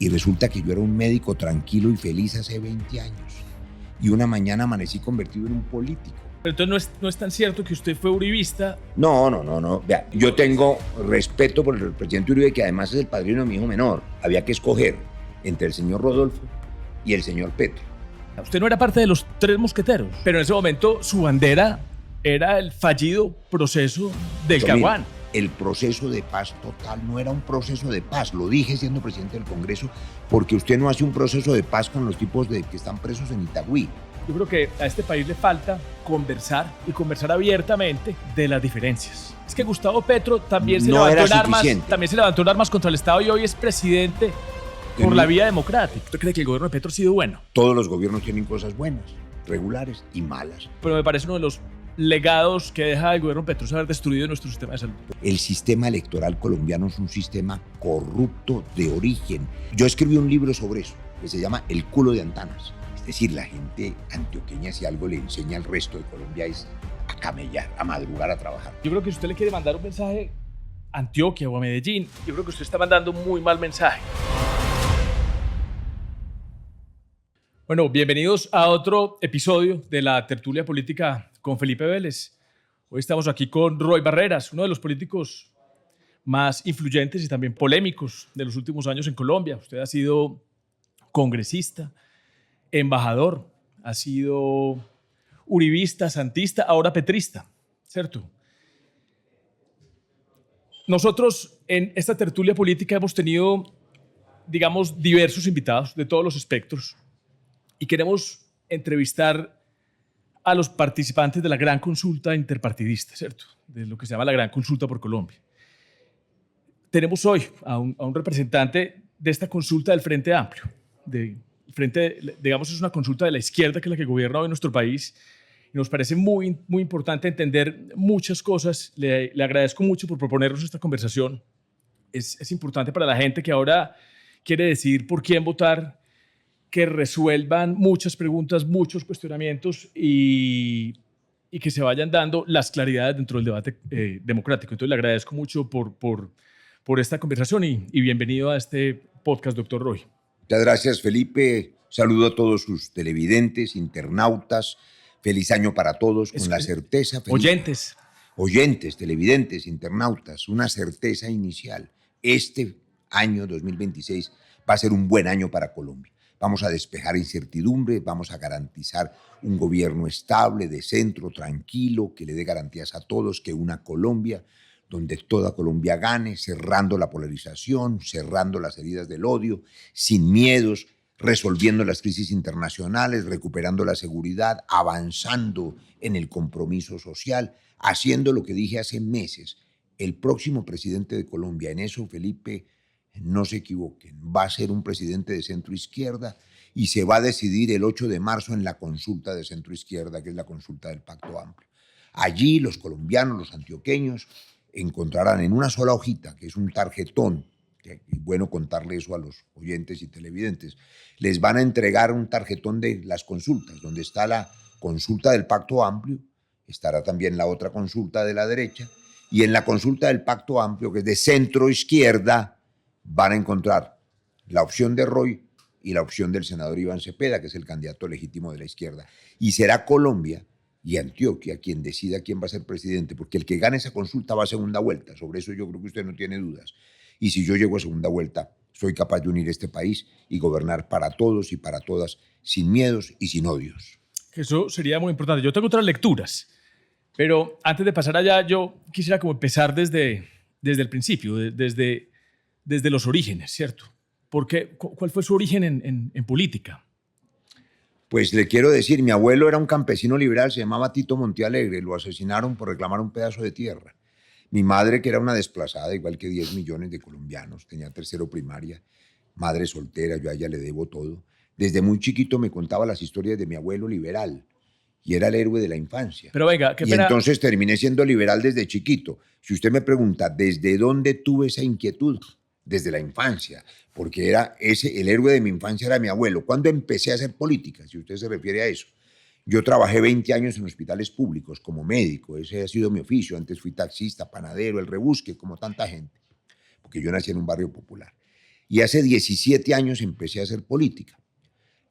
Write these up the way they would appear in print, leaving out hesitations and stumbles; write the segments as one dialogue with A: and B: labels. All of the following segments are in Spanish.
A: Y resulta que yo era un médico tranquilo y feliz hace 20 años. Y una mañana amanecí convertido en un político.
B: Pero entonces no es tan cierto que usted fue uribista.
A: No. Vea, yo tengo respeto por el presidente Uribe, que además es el padrino de mi hijo menor. Había que escoger entre el señor Rodolfo y el señor Petro.
B: Usted no era parte de los tres mosqueteros, pero en ese momento su bandera era el fallido proceso del Caguán.
A: El proceso de paz total no era un proceso de paz, lo dije siendo presidente del Congreso, porque usted no hace un proceso de paz con los tipos que están presos en Itagüí.
B: Yo creo que a este país le falta conversar y conversar abiertamente de las diferencias. Es que Gustavo Petro también se levantó en armas contra el Estado y hoy es presidente por la vía democrática. ¿Usted cree que el gobierno de Petro ha sido bueno?
A: Todos los gobiernos tienen cosas buenas, regulares y malas.
B: Pero me parece uno de los legados que deja el gobierno Petro es haber destruido nuestro sistema de salud.
A: El sistema electoral colombiano es un sistema corrupto de origen. Yo escribí un libro sobre eso, que se llama El culo de Antanas. Es decir, la gente antioqueña, si algo le enseña al resto de Colombia, es a camellar, a madrugar, a trabajar.
B: Yo creo que si usted le quiere mandar un mensaje a Antioquia o a Medellín, yo creo que usted está mandando un muy mal mensaje. Bueno, bienvenidos a otro episodio de la tertulia política con Felipe Vélez. Hoy estamos aquí con Roy Barreras, uno de los políticos más influyentes y también polémicos de los últimos años en Colombia. Usted ha sido congresista, embajador, ha sido uribista, santista, ahora petrista, ¿cierto? Nosotros en esta tertulia política hemos tenido, digamos, diversos invitados de todos los espectros y queremos entrevistar a los participantes de la gran consulta interpartidista, ¿cierto? De lo que se llama la gran consulta por Colombia. Tenemos hoy a un representante de esta consulta del Frente Amplio. Digamos, es una consulta de la izquierda, que es la que gobierna hoy nuestro país. Y nos parece muy, muy importante entender muchas cosas. Le agradezco mucho por proponernos esta conversación. Es importante para la gente que ahora quiere decidir por quién votar, que resuelvan muchas preguntas, muchos cuestionamientos y que se vayan dando las claridades dentro del debate democrático. Entonces le agradezco mucho por esta conversación y bienvenido a este podcast, doctor Roy.
A: Muchas gracias, Felipe. Saludo a todos sus televidentes, internautas. Feliz año para todos, con la certeza. Oyentes, televidentes, internautas, una certeza inicial. Este año 2026 va a ser un buen año para Colombia. Vamos a despejar incertidumbre, vamos a garantizar un gobierno estable, de centro, tranquilo, que le dé garantías a todos, que una Colombia donde toda Colombia gane, cerrando la polarización, cerrando las heridas del odio, sin miedos, resolviendo las crisis internacionales, recuperando la seguridad, avanzando en el compromiso social, haciendo lo que dije hace meses. El próximo presidente de Colombia, en eso, Felipe, no se equivoquen, va a ser un presidente de centro-izquierda y se va a decidir el 8 de marzo en la consulta de centro-izquierda, que es la consulta del Pacto Amplio. Allí los colombianos, los antioqueños, encontrarán en una sola hojita, que es un tarjetón, que es bueno contarle eso a los oyentes y televidentes, les van a entregar un tarjetón de las consultas, donde está la consulta del Pacto Amplio, estará también la otra consulta de la derecha, y en la consulta del Pacto Amplio, que es de centro-izquierda, van a encontrar la opción de Roy y la opción del senador Iván Cepeda, que es el candidato legítimo de la izquierda. Y será Colombia y Antioquia quien decida quién va a ser presidente, porque el que gane esa consulta va a segunda vuelta. Sobre eso yo creo que usted no tiene dudas. Y si yo llego a segunda vuelta, soy capaz de unir este país y gobernar para todos y para todas, sin miedos y sin odios.
B: Eso sería muy importante. Yo tengo otras lecturas, pero antes de pasar allá, yo quisiera como empezar desde el principio, desde los orígenes, ¿cierto? ¿Cuál fue su origen en política?
A: Pues le quiero decir, mi abuelo era un campesino liberal, se llamaba Tito Montealegre, lo asesinaron por reclamar un pedazo de tierra. Mi madre, que era una desplazada, igual que 10 millones de colombianos, tenía tercero primaria, madre soltera, yo a ella le debo todo. Desde muy chiquito me contaba las historias de mi abuelo liberal y era el héroe de la infancia.
B: Pero venga, qué
A: pena.
B: pena.
A: Y entonces terminé siendo liberal desde chiquito. Si usted me pregunta, ¿desde dónde tuve esa inquietud? Desde la infancia, porque el héroe de mi infancia era mi abuelo. ¿Cuándo empecé a hacer política? Si usted se refiere a eso. Yo trabajé 20 años en hospitales públicos como médico, ese ha sido mi oficio. Antes fui taxista, panadero, el rebusque, como tanta gente, porque yo nací en un barrio popular. Y hace 17 años empecé a hacer política.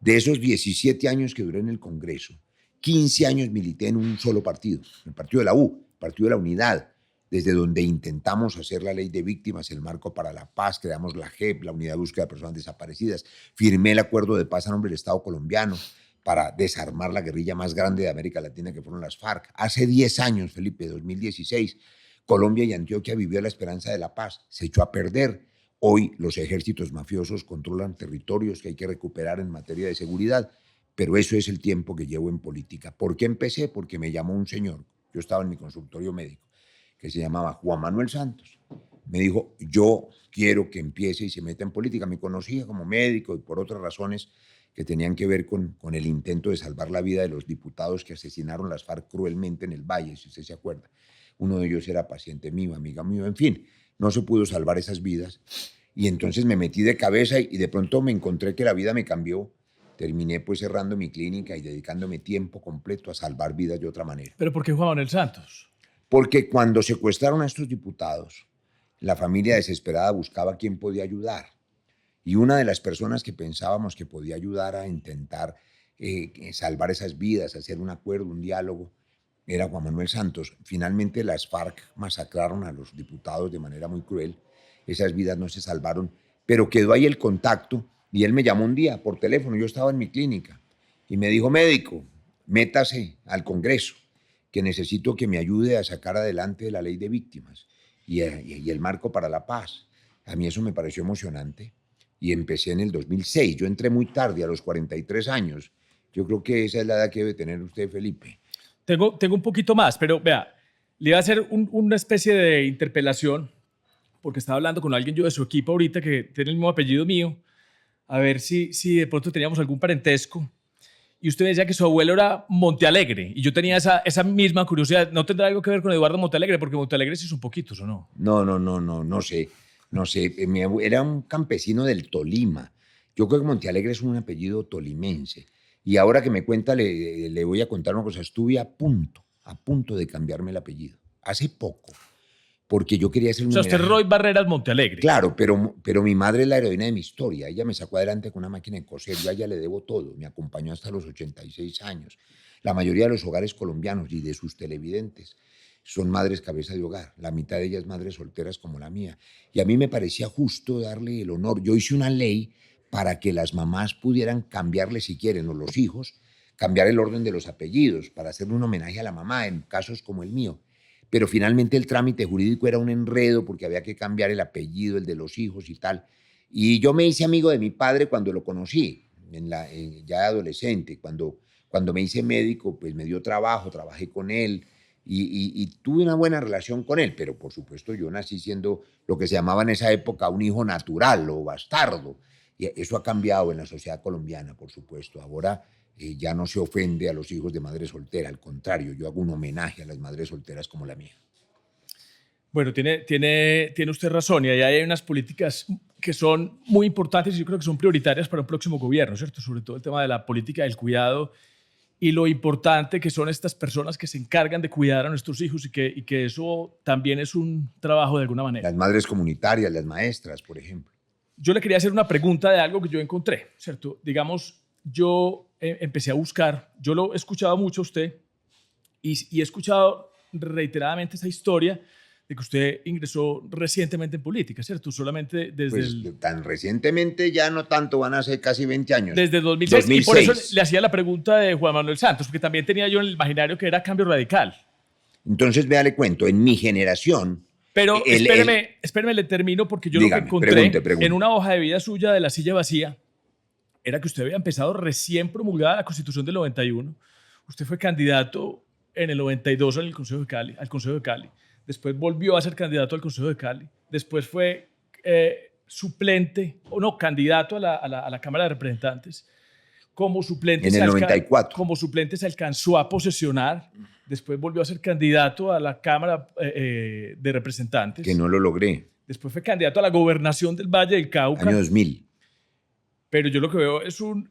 A: De esos 17 años que duré en el Congreso, 15 años milité en un solo partido, el partido de la U, el partido de la Unidad, desde donde intentamos hacer la ley de víctimas, el marco para la paz, creamos la JEP, la Unidad de Búsqueda de Personas Desaparecidas, firmé el acuerdo de paz a nombre del Estado colombiano para desarmar la guerrilla más grande de América Latina, que fueron las FARC. Hace 10 años, Felipe, 2016, Colombia y Antioquia vivió la esperanza de la paz, se echó a perder. Hoy los ejércitos mafiosos controlan territorios que hay que recuperar en materia de seguridad, pero eso es el tiempo que llevo en política. ¿Por qué empecé? Porque me llamó un señor, yo estaba en mi consultorio médico, que se llamaba Juan Manuel Santos. Me dijo, yo quiero que empiece y se meta en política. Me conocía como médico y por otras razones que tenían que ver con el intento de salvar la vida de los diputados que asesinaron las FARC cruelmente en el Valle, si usted se acuerda. Uno de ellos era paciente mío, amiga mío, en fin, no se pudo salvar esas vidas. Y entonces me metí de cabeza y de pronto me encontré que la vida me cambió. Terminé pues cerrando mi clínica y dedicándome tiempo completo a salvar vidas de otra manera.
B: ¿Pero por qué Juan Manuel Santos?
A: Porque cuando secuestraron a estos diputados, la familia desesperada buscaba quién podía ayudar. Y una de las personas que pensábamos que podía ayudar a intentar salvar esas vidas, hacer un acuerdo, un diálogo, era Juan Manuel Santos. Finalmente las FARC masacraron a los diputados de manera muy cruel. Esas vidas no se salvaron, pero quedó ahí el contacto y él me llamó un día por teléfono. Yo estaba en mi clínica y me dijo, médico, métase al Congreso, que necesito que me ayude a sacar adelante la ley de víctimas y el marco para la paz. A mí eso me pareció emocionante y empecé en el 2006. Yo entré muy tarde, a los 43 años. Yo creo que esa es la edad que debe tener usted, Felipe.
B: Tengo un poquito más, pero vea, le iba a hacer una especie de interpelación porque estaba hablando con alguien yo de su equipo ahorita que tiene el mismo apellido mío, a ver si de pronto teníamos algún parentesco. Y usted decía que su abuelo era Montealegre, y yo tenía esa misma curiosidad. ¿No tendrá algo que ver con Eduardo Montealegre? Porque Montealegre sí son poquitos, ¿o no?
A: No sé. Era un campesino del Tolima. Yo creo que Montealegre es un apellido tolimense. Y ahora que me cuenta, le voy a contar una cosa. Estuve a punto de cambiarme el apellido. Hace poco. Porque yo quería hacer un
B: homenaje. O sea, usted Roy Barreras Montealegre.
A: Claro, pero mi madre es la heroína de mi historia. Ella me sacó adelante con una máquina de coser. Yo a ella le debo todo. Me acompañó hasta los 86 años. La mayoría de los hogares colombianos y de sus televidentes son madres cabeza de hogar. La mitad de ellas madres solteras como la mía. Y a mí me parecía justo darle el honor. Yo hice una ley para que las mamás pudieran cambiarle, si quieren, o los hijos, cambiar el orden de los apellidos para hacerle un homenaje a la mamá en casos como el mío. Pero finalmente el trámite jurídico era un enredo porque había que cambiar el apellido, el de los hijos y tal. Y yo me hice amigo de mi padre cuando lo conocí, ya adolescente. Cuando me hice médico, pues me dio trabajo, trabajé con él y tuve una buena relación con él. Pero por supuesto yo nací siendo lo que se llamaba en esa época un hijo natural o bastardo. Y eso ha cambiado en la sociedad colombiana, por supuesto. Ahora ya no se ofende a los hijos de madre soltera, al contrario, yo hago un homenaje a las madres solteras como la mía.
B: Bueno, tiene usted razón, y ahí hay unas políticas que son muy importantes y yo creo que son prioritarias para un próximo gobierno, ¿cierto? Sobre todo el tema de la política del cuidado y lo importante que son estas personas que se encargan de cuidar a nuestros hijos y que eso también es un trabajo de alguna manera.
A: Las madres comunitarias, las maestras, por ejemplo.
B: Yo le quería hacer una pregunta de algo que yo encontré, ¿cierto? Digamos, yo empecé a buscar, yo lo he escuchado mucho a usted y he escuchado reiteradamente esa historia de que usted ingresó recientemente en política, ¿cierto? Solamente desde
A: pues, tan recientemente ya no tanto, van a ser casi 20 años.
B: Desde 2006. Y por eso le hacía la pregunta de Juan Manuel Santos, porque también tenía yo en el imaginario que era Cambio Radical.
A: Entonces, vea, le cuento, en mi generación...
B: Pero espéreme, le termino, porque yo dígame, lo que encontré pregunte. En una hoja de vida suya de La Silla Vacía era que usted había empezado recién promulgada la Constitución del 91. Usted fue candidato en el 92 al Consejo de Cali. Después volvió a ser candidato al Consejo de Cali. Después fue candidato a la Cámara de Representantes. Como suplente
A: en el 94.
B: Como suplente se alcanzó a posesionar. Después volvió a ser candidato a la Cámara de Representantes.
A: Que no lo logré.
B: Después fue candidato a la gobernación del Valle del Cauca.
A: Año 2000.
B: Pero yo lo que veo es un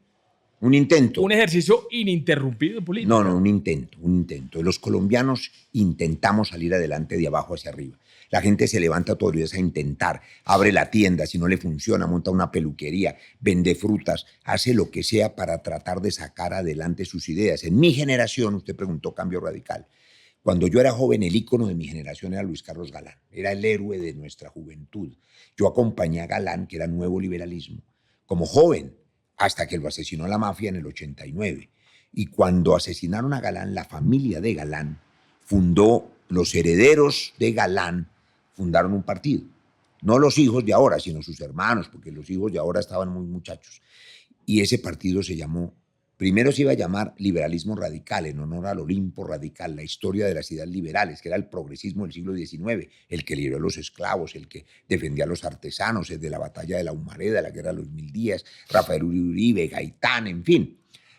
A: Un intento.
B: Un ejercicio ininterrumpido en política.
A: No, un intento. Los colombianos intentamos salir adelante de abajo hacia arriba. La gente se levanta todos los días a intentar, abre la tienda, si no le funciona, monta una peluquería, vende frutas, hace lo que sea para tratar de sacar adelante sus ideas. En mi generación, usted preguntó cambio radical. Cuando yo era joven, el ícono de mi generación era Luis Carlos Galán. Era el héroe de nuestra juventud. Yo acompañé a Galán, que era nuevo liberalismo, como joven, hasta que lo asesinó la mafia en el 89. Y cuando asesinaron a Galán, la familia de Galán fundó, los herederos de Galán fundaron un partido. No los hijos de ahora, sino sus hermanos, porque los hijos de ahora estaban muy muchachos. Y ese partido se llamó, primero se iba a llamar Liberalismo Radical, en honor al Olimpo Radical, la historia de las ideas liberales, que era el progresismo del siglo XIX, el que liberó a los esclavos, el que defendía a los artesanos, el de la batalla de la Humareda, la guerra de los 1000 días, Rafael Uribe, Gaitán, en fin.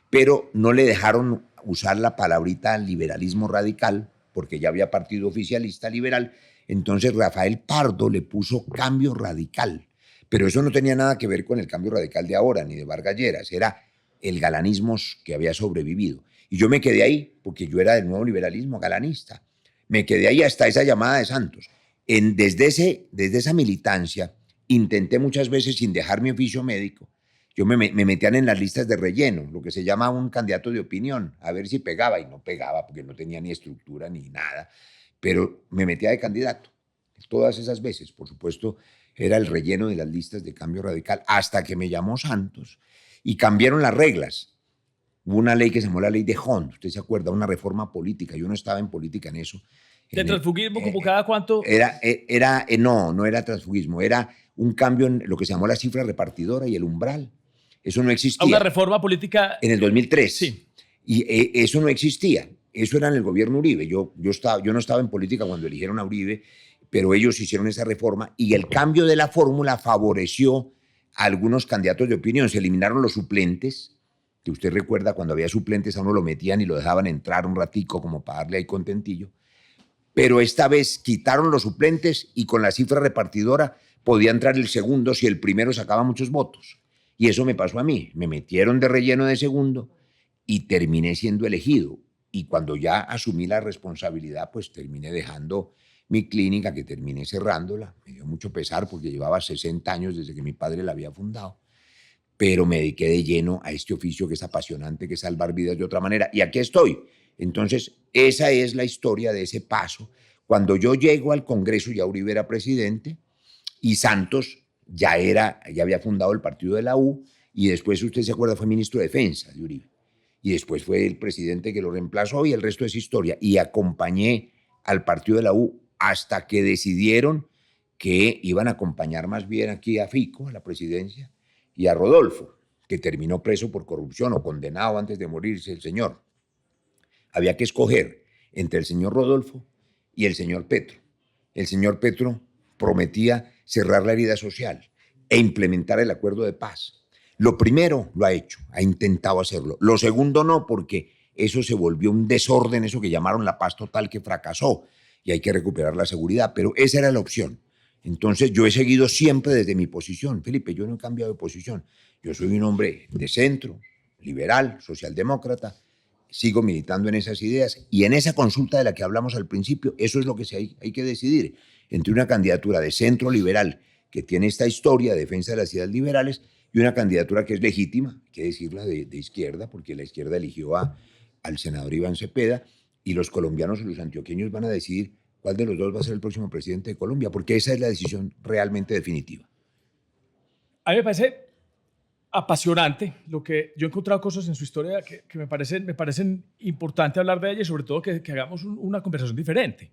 A: Pero no le dejaron usar la palabrita liberalismo radical, porque ya había partido oficialista liberal. Entonces Rafael Pardo le puso cambio radical. Pero eso no tenía nada que ver con el cambio radical de ahora, ni de Vargas Lleras. Era el galanismo que había sobrevivido. Y yo me quedé ahí, porque yo era del nuevo liberalismo galanista. Me quedé ahí hasta esa llamada de Santos. Desde esa militancia, intenté muchas veces, sin dejar mi oficio médico, yo me metían en las listas de relleno, lo que se llama un candidato de opinión, a ver si pegaba, y no pegaba porque no tenía ni estructura ni nada, pero me metía de candidato. Todas esas veces, por supuesto, era el relleno de las listas de cambio radical, hasta que me llamó Santos y cambiaron las reglas. Hubo una ley que se llamó la ley de Hond, usted se acuerda, una reforma política. Yo no estaba en política en eso.
B: ¿De transfugismo como cada cuánto?
A: No era transfugismo, era un cambio en lo que se llamó la cifra repartidora y el umbral. Eso no existía.
B: Una reforma política.
A: En el 2003.
B: Sí.
A: Y eso no existía. Eso era en el gobierno Uribe. Yo no estaba en política cuando eligieron a Uribe, pero ellos hicieron esa reforma y el cambio de la fórmula favoreció a algunos candidatos de opinión. Se eliminaron los suplentes, que usted recuerda cuando había suplentes a uno lo metían y lo dejaban entrar un ratico como para darle ahí contentillo. Pero esta vez quitaron los suplentes y con la cifra repartidora podía entrar el segundo si el primero sacaba muchos votos. Y eso me pasó a mí. Me metieron de relleno de segundo y terminé siendo elegido. Y cuando ya asumí la responsabilidad, pues terminé dejando mi clínica, que terminé cerrándola. Me dio mucho pesar porque llevaba 60 años desde que mi padre la había fundado. Pero me dediqué de lleno a este oficio que es apasionante, que es salvar vidas de otra manera. Y aquí estoy. Entonces, esa es la historia de ese paso. Cuando yo llego al Congreso, ya Uribe era presidente y Santos ya había fundado el partido de la U, y después, usted se acuerda, fue ministro de Defensa de Uribe. Y después fue el presidente que lo reemplazó y el resto es historia. Y acompañé al partido de la U hasta que decidieron que iban a acompañar más bien aquí a Fico, a la presidencia, y a Rodolfo, que terminó preso por corrupción o condenado antes de morirse el señor. Había que escoger entre el señor Rodolfo y el señor Petro. El señor Petro prometía cerrar la herida social e implementar el acuerdo de paz. Lo primero lo ha hecho, ha intentado hacerlo. Lo segundo no, porque eso se volvió un desorden, eso que llamaron la paz total, que fracasó, y hay que recuperar la seguridad, pero esa era la opción. Entonces yo he seguido siempre desde mi posición. Felipe, yo no he cambiado de posición. Yo soy un hombre de centro, liberal, socialdemócrata, sigo militando en esas ideas, y en esa consulta de la que hablamos al principio, eso es lo que hay que decidir, entre una candidatura de centro liberal que tiene esta historia de defensa de las ideas liberales y una candidatura que es legítima, hay que decirla, de izquierda, porque la izquierda eligió al senador Iván Cepeda, y los colombianos y los antioqueños van a decidir cuál de los dos va a ser el próximo presidente de Colombia, porque esa es la decisión realmente definitiva.
B: A mí me parece apasionante lo que yo he encontrado cosas en su historia que me parecen importante hablar de ella, y sobre todo que hagamos una conversación diferente.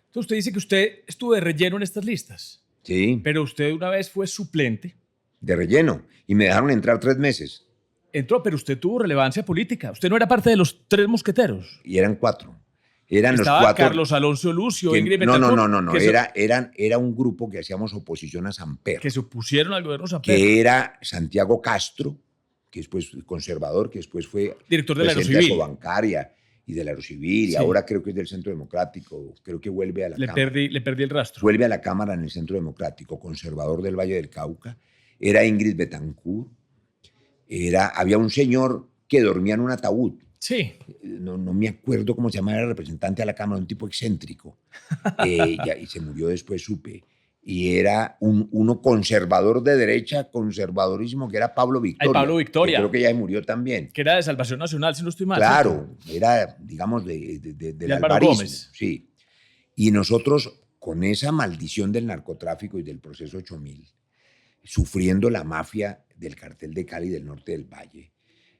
B: Entonces usted dice que usted estuvo de relleno en estas listas.
A: Sí.
B: Pero usted una vez fue suplente.
A: De relleno. Y me dejaron entrar 3 meses.
B: Entró, pero usted tuvo relevancia política. Usted no era parte de los 3 mosqueteros.
A: Y eran 4. Eran
B: Estaba
A: los 4.
B: Carlos Alonso Lucio, Ingrid
A: Betancourt.
B: No.
A: Era un grupo que hacíamos oposición a Samper.
B: Que se opusieron al gobierno Samper.
A: Que era Santiago Castro, que después conservador, que después fue
B: director de la Aerocivil.
A: Bancaria y del Aerocivil, sí. Y ahora creo que es del Centro Democrático, creo que vuelve a la Cámara.
B: Le perdí el rastro.
A: Vuelve a la Cámara en el Centro Democrático, conservador del Valle del Cauca. Era Ingrid Betancourt, había un señor que dormía en un ataúd.
B: Sí.
A: No me acuerdo cómo se llamaba, era el representante de la Cámara, un tipo excéntrico. Y se murió después, supe. Y era uno conservador de derecha, conservadorísimo, que era Pablo Victoria.
B: Pablo Victoria.
A: Creo que ya murió también.
B: Que era de Salvación Nacional, si no estoy mal.
A: Claro, ¿cierto? Era, digamos, del alvarismo. Gómez. Sí. Y nosotros, con esa maldición del narcotráfico y del proceso 8000, sufriendo la mafia del cartel de Cali del norte del Valle,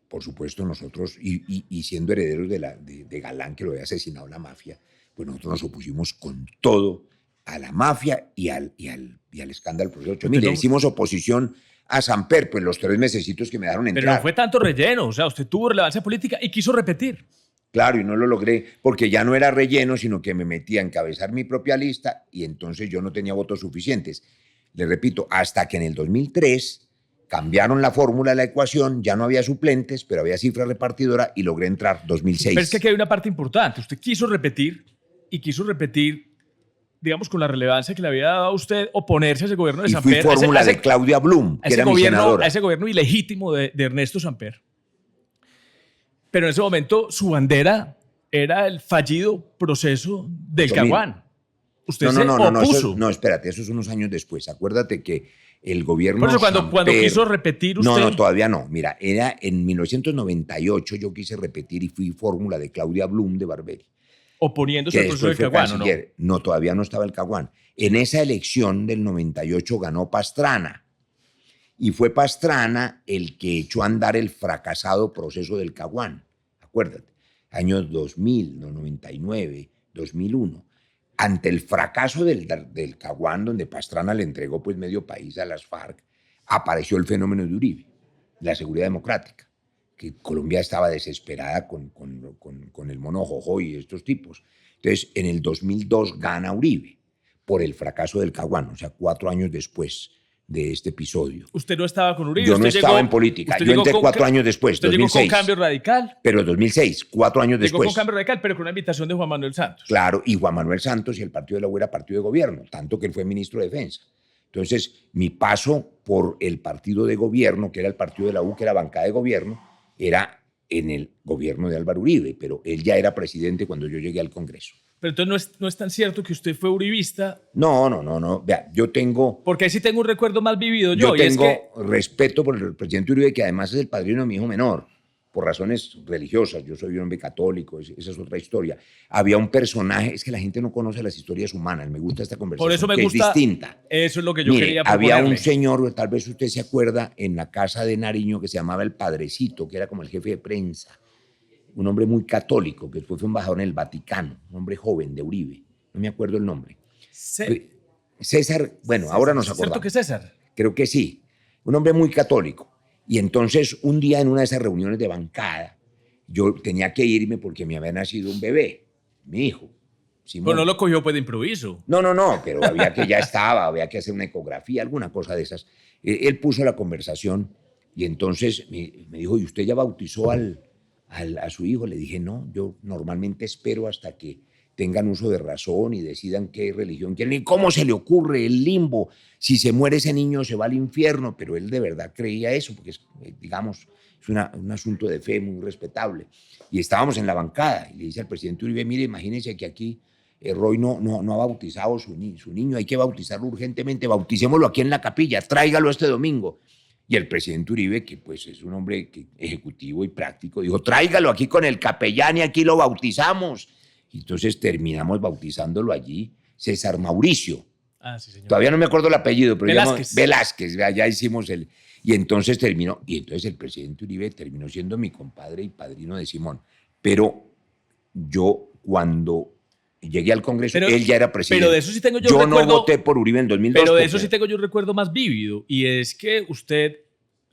A: por supuesto nosotros, y siendo herederos de Galán, que lo había asesinado la mafia, pues nosotros nos opusimos con todo a la mafia y al escándalo del proceso 8000. Le hicimos oposición a Samper, pues los 3 mesecitos que me dejaron entrar.
B: Pero no fue tanto relleno, o sea, usted tuvo relevancia política y quiso repetir.
A: Claro, y no lo logré porque ya no era relleno, sino que me metí a encabezar mi propia lista y entonces yo no tenía votos suficientes. Le repito, hasta que en el 2003 cambiaron la fórmula de la ecuación, ya no había suplentes, pero había cifra repartidora y logré entrar 2006.
B: Pero es que aquí hay una parte importante. Usted quiso repetir, digamos, con la relevancia que le había dado a usted oponerse a ese gobierno de Samper.
A: Y fui fórmula de Claudia Blum, que era mi senadora.
B: A ese gobierno ilegítimo de Ernesto Samper. Pero en ese momento su bandera era el fallido proceso del Caguán. Usted se opuso.
A: No, espérate, eso es unos años después. Acuérdate que el gobierno
B: Por eso cuando quiso repetir usted...
A: No, todavía no. Mira, era en 1998 yo quise repetir y fui fórmula de Claudia Blum de Barberi.
B: Oponiéndose al proceso del Caguán, ¿no?
A: No, todavía no estaba el Caguán. En esa elección del 98 ganó Pastrana. Y fue Pastrana el que echó a andar el fracasado proceso del Caguán. Acuérdate, años 2000, 99, 2001. Ante el fracaso del Caguán, donde Pastrana le entregó pues medio país a las FARC, apareció el fenómeno de Uribe, la seguridad democrática, que Colombia estaba desesperada con el mono Jojo y estos tipos. Entonces, en el 2002 gana Uribe por el fracaso del Caguán, o sea, 4 años después de este episodio.
B: ¿Usted no estaba con Uribe?
A: Yo no estaba en política. Yo entré 4 años después,
B: usted
A: 2006.
B: Llegó con Cambio Radical.
A: Pero 2006, 4 años después.
B: Llegó con Cambio Radical, pero con una invitación de Juan Manuel Santos.
A: Claro, y Juan Manuel Santos y el Partido de la U era partido de gobierno, tanto que él fue ministro de Defensa. Entonces, mi paso por el partido de gobierno, que era el Partido de la U, que era bancada de gobierno, era en el gobierno de Álvaro Uribe, pero él ya era presidente cuando yo llegué al Congreso.
B: Pero entonces no es tan cierto que usted fue uribista.
A: No. Vea, yo tengo...
B: Porque ahí sí tengo un recuerdo más vivido yo.
A: Yo tengo respeto por el presidente Uribe, que además es el padrino de mi hijo menor, por razones religiosas. Yo soy un hombre católico, esa es otra historia. Había un personaje, es que la gente no conoce las historias humanas, me gusta esta conversación,
B: por eso me gusta,
A: es distinta.
B: Eso es lo que yo quería proponerle.
A: Había un señor, tal vez usted se acuerda, en la casa de Nariño que se llamaba el Padrecito, que era como el jefe de prensa. Un hombre muy católico, que después fue embajador en el Vaticano, un hombre joven de Uribe, no me acuerdo el nombre. César, bueno, César, ahora nos acordamos.
B: ¿Cierto que César?
A: Creo que sí, un hombre muy católico. Y entonces un día en una de esas reuniones de bancada, yo tenía que irme porque me había nacido un bebé, mi hijo.
B: Simón. Pues no lo cogió pues de improviso.
A: No, pero había que hacer una ecografía, alguna cosa de esas. Él puso la conversación y entonces me dijo, ¿y usted ya bautizó a su hijo? Le dije, no, yo normalmente espero hasta que tengan uso de razón y decidan qué religión quieren. ¿Y cómo se le ocurre el limbo? Si se muere ese niño se va al infierno, pero él de verdad creía eso, porque es, digamos, es un asunto de fe muy respetable. Y estábamos en la bancada y le dice al presidente Uribe, mire, imagínense que aquí Roy no ha bautizado su niño, hay que bautizarlo urgentemente, bauticémoslo aquí en la capilla, tráigalo este domingo. Y el presidente Uribe, que pues es un hombre ejecutivo y práctico, dijo, tráigalo aquí con el capellán y aquí lo bautizamos. Y entonces terminamos bautizándolo allí, César Mauricio.
B: Ah, sí, señor.
A: Todavía no me acuerdo el apellido, pero
B: Velázquez.
A: Ya hicimos el... Y entonces el presidente Uribe terminó siendo mi compadre y padrino de Simón. Pero yo cuando llegué al Congreso, él ya era presidente.
B: Pero de eso sí tengo yo
A: Yo
B: recuerdo,
A: no voté por Uribe en 2002.
B: Pero de eso sí tengo yo un recuerdo más vívido, y es que usted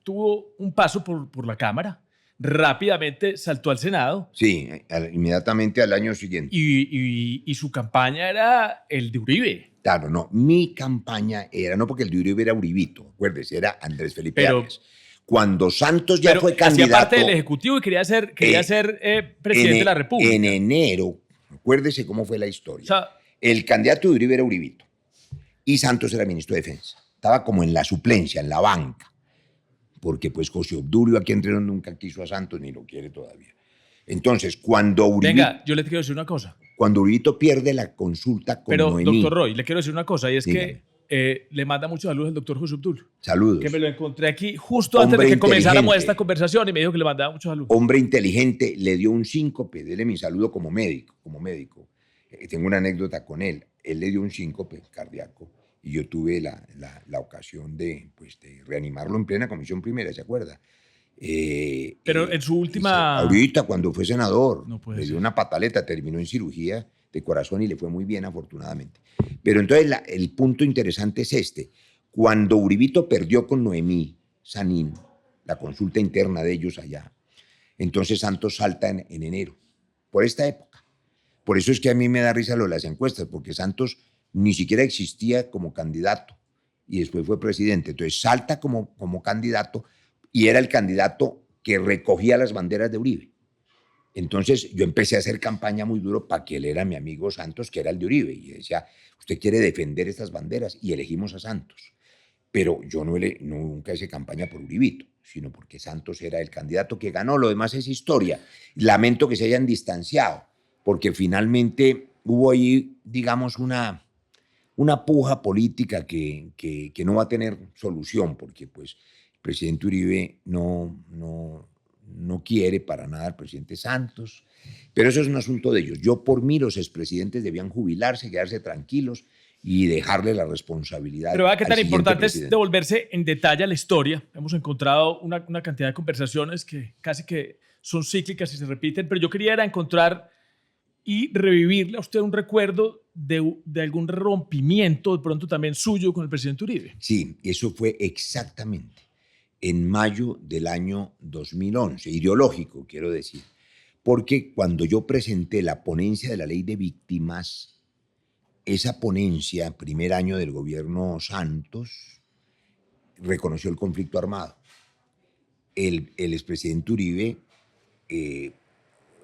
B: tuvo un paso por la Cámara, rápidamente saltó al Senado.
A: Sí, inmediatamente al año siguiente.
B: Y su campaña era el de Uribe.
A: Claro, no, mi campaña era, no porque el de Uribe era Uribito, acuérdese, era Andrés Felipe Arias. Cuando Santos ya fue candidato...
B: Hacía parte del Ejecutivo y quería ser presidente de la República.
A: En enero, acuérdese cómo fue la historia. O sea, el candidato de Uribe era Uribito y Santos era ministro de Defensa. Estaba como en la suplencia, en la banca. porque pues José Obdulio aquí entre nunca quiso a Santos ni lo quiere todavía. Entonces, cuando Uribito...
B: Venga, yo le quiero decir una cosa.
A: Cuando Uribito pierde la consulta con
B: Pero,
A: Noemí...
B: doctor Roy, le quiero decir una cosa, y es
A: Dígame.
B: que le manda muchos saludos al doctor José Obdulio.
A: Saludos.
B: Que me lo encontré aquí justo antes de que comenzáramos esta conversación y me dijo que le mandaba muchos saludos.
A: Hombre inteligente, le dio un síncope, dele mi saludo como médico. Tengo una anécdota con él. Él le dio un síncope cardíaco y yo tuve la ocasión de reanimarlo en plena comisión primera, ¿se acuerda?
B: Pero en su última...
A: Ahorita, cuando fue senador,
B: No puede
A: le dio
B: ser.
A: una pataleta, terminó en cirugía de corazón y le fue muy bien, afortunadamente. Pero entonces el punto interesante es este. Cuando Uribito perdió con Noemí Sanín, la consulta interna de ellos allá, entonces Santos salta en enero, por esta época. Por eso es que a mí me da risa lo de las encuestas, porque Santos ni siquiera existía como candidato y después fue presidente. Entonces salta como candidato y era el candidato que recogía las banderas de Uribe. Entonces yo empecé a hacer campaña muy duro para que él era mi amigo Santos, que era el de Uribe. Y decía, usted quiere defender estas banderas y elegimos a Santos. Pero yo nunca hice campaña por Uribito, sino porque Santos era el candidato que ganó. Lo demás es historia. Lamento que se hayan distanciado, porque finalmente hubo ahí, digamos, una puja política que no va a tener solución, porque pues el presidente Uribe no quiere para nada al presidente Santos, pero eso es un asunto de ellos. Yo por mí los expresidentes debían jubilarse, quedarse tranquilos y dejarle la responsabilidad.
B: Pero vea qué tan importante
A: presidente.
B: es devolverse en detalle a la historia. Hemos encontrado una cantidad de conversaciones que casi que son cíclicas y se repiten, pero yo quería era encontrar y revivirle a usted un recuerdo de algún rompimiento de pronto también suyo con el presidente Uribe.
A: Sí, eso fue exactamente en mayo del año 2011, ideológico quiero decir, porque cuando yo presenté la ponencia de la ley de víctimas, esa ponencia, primer año del gobierno Santos, reconoció el conflicto armado. El expresidente Uribe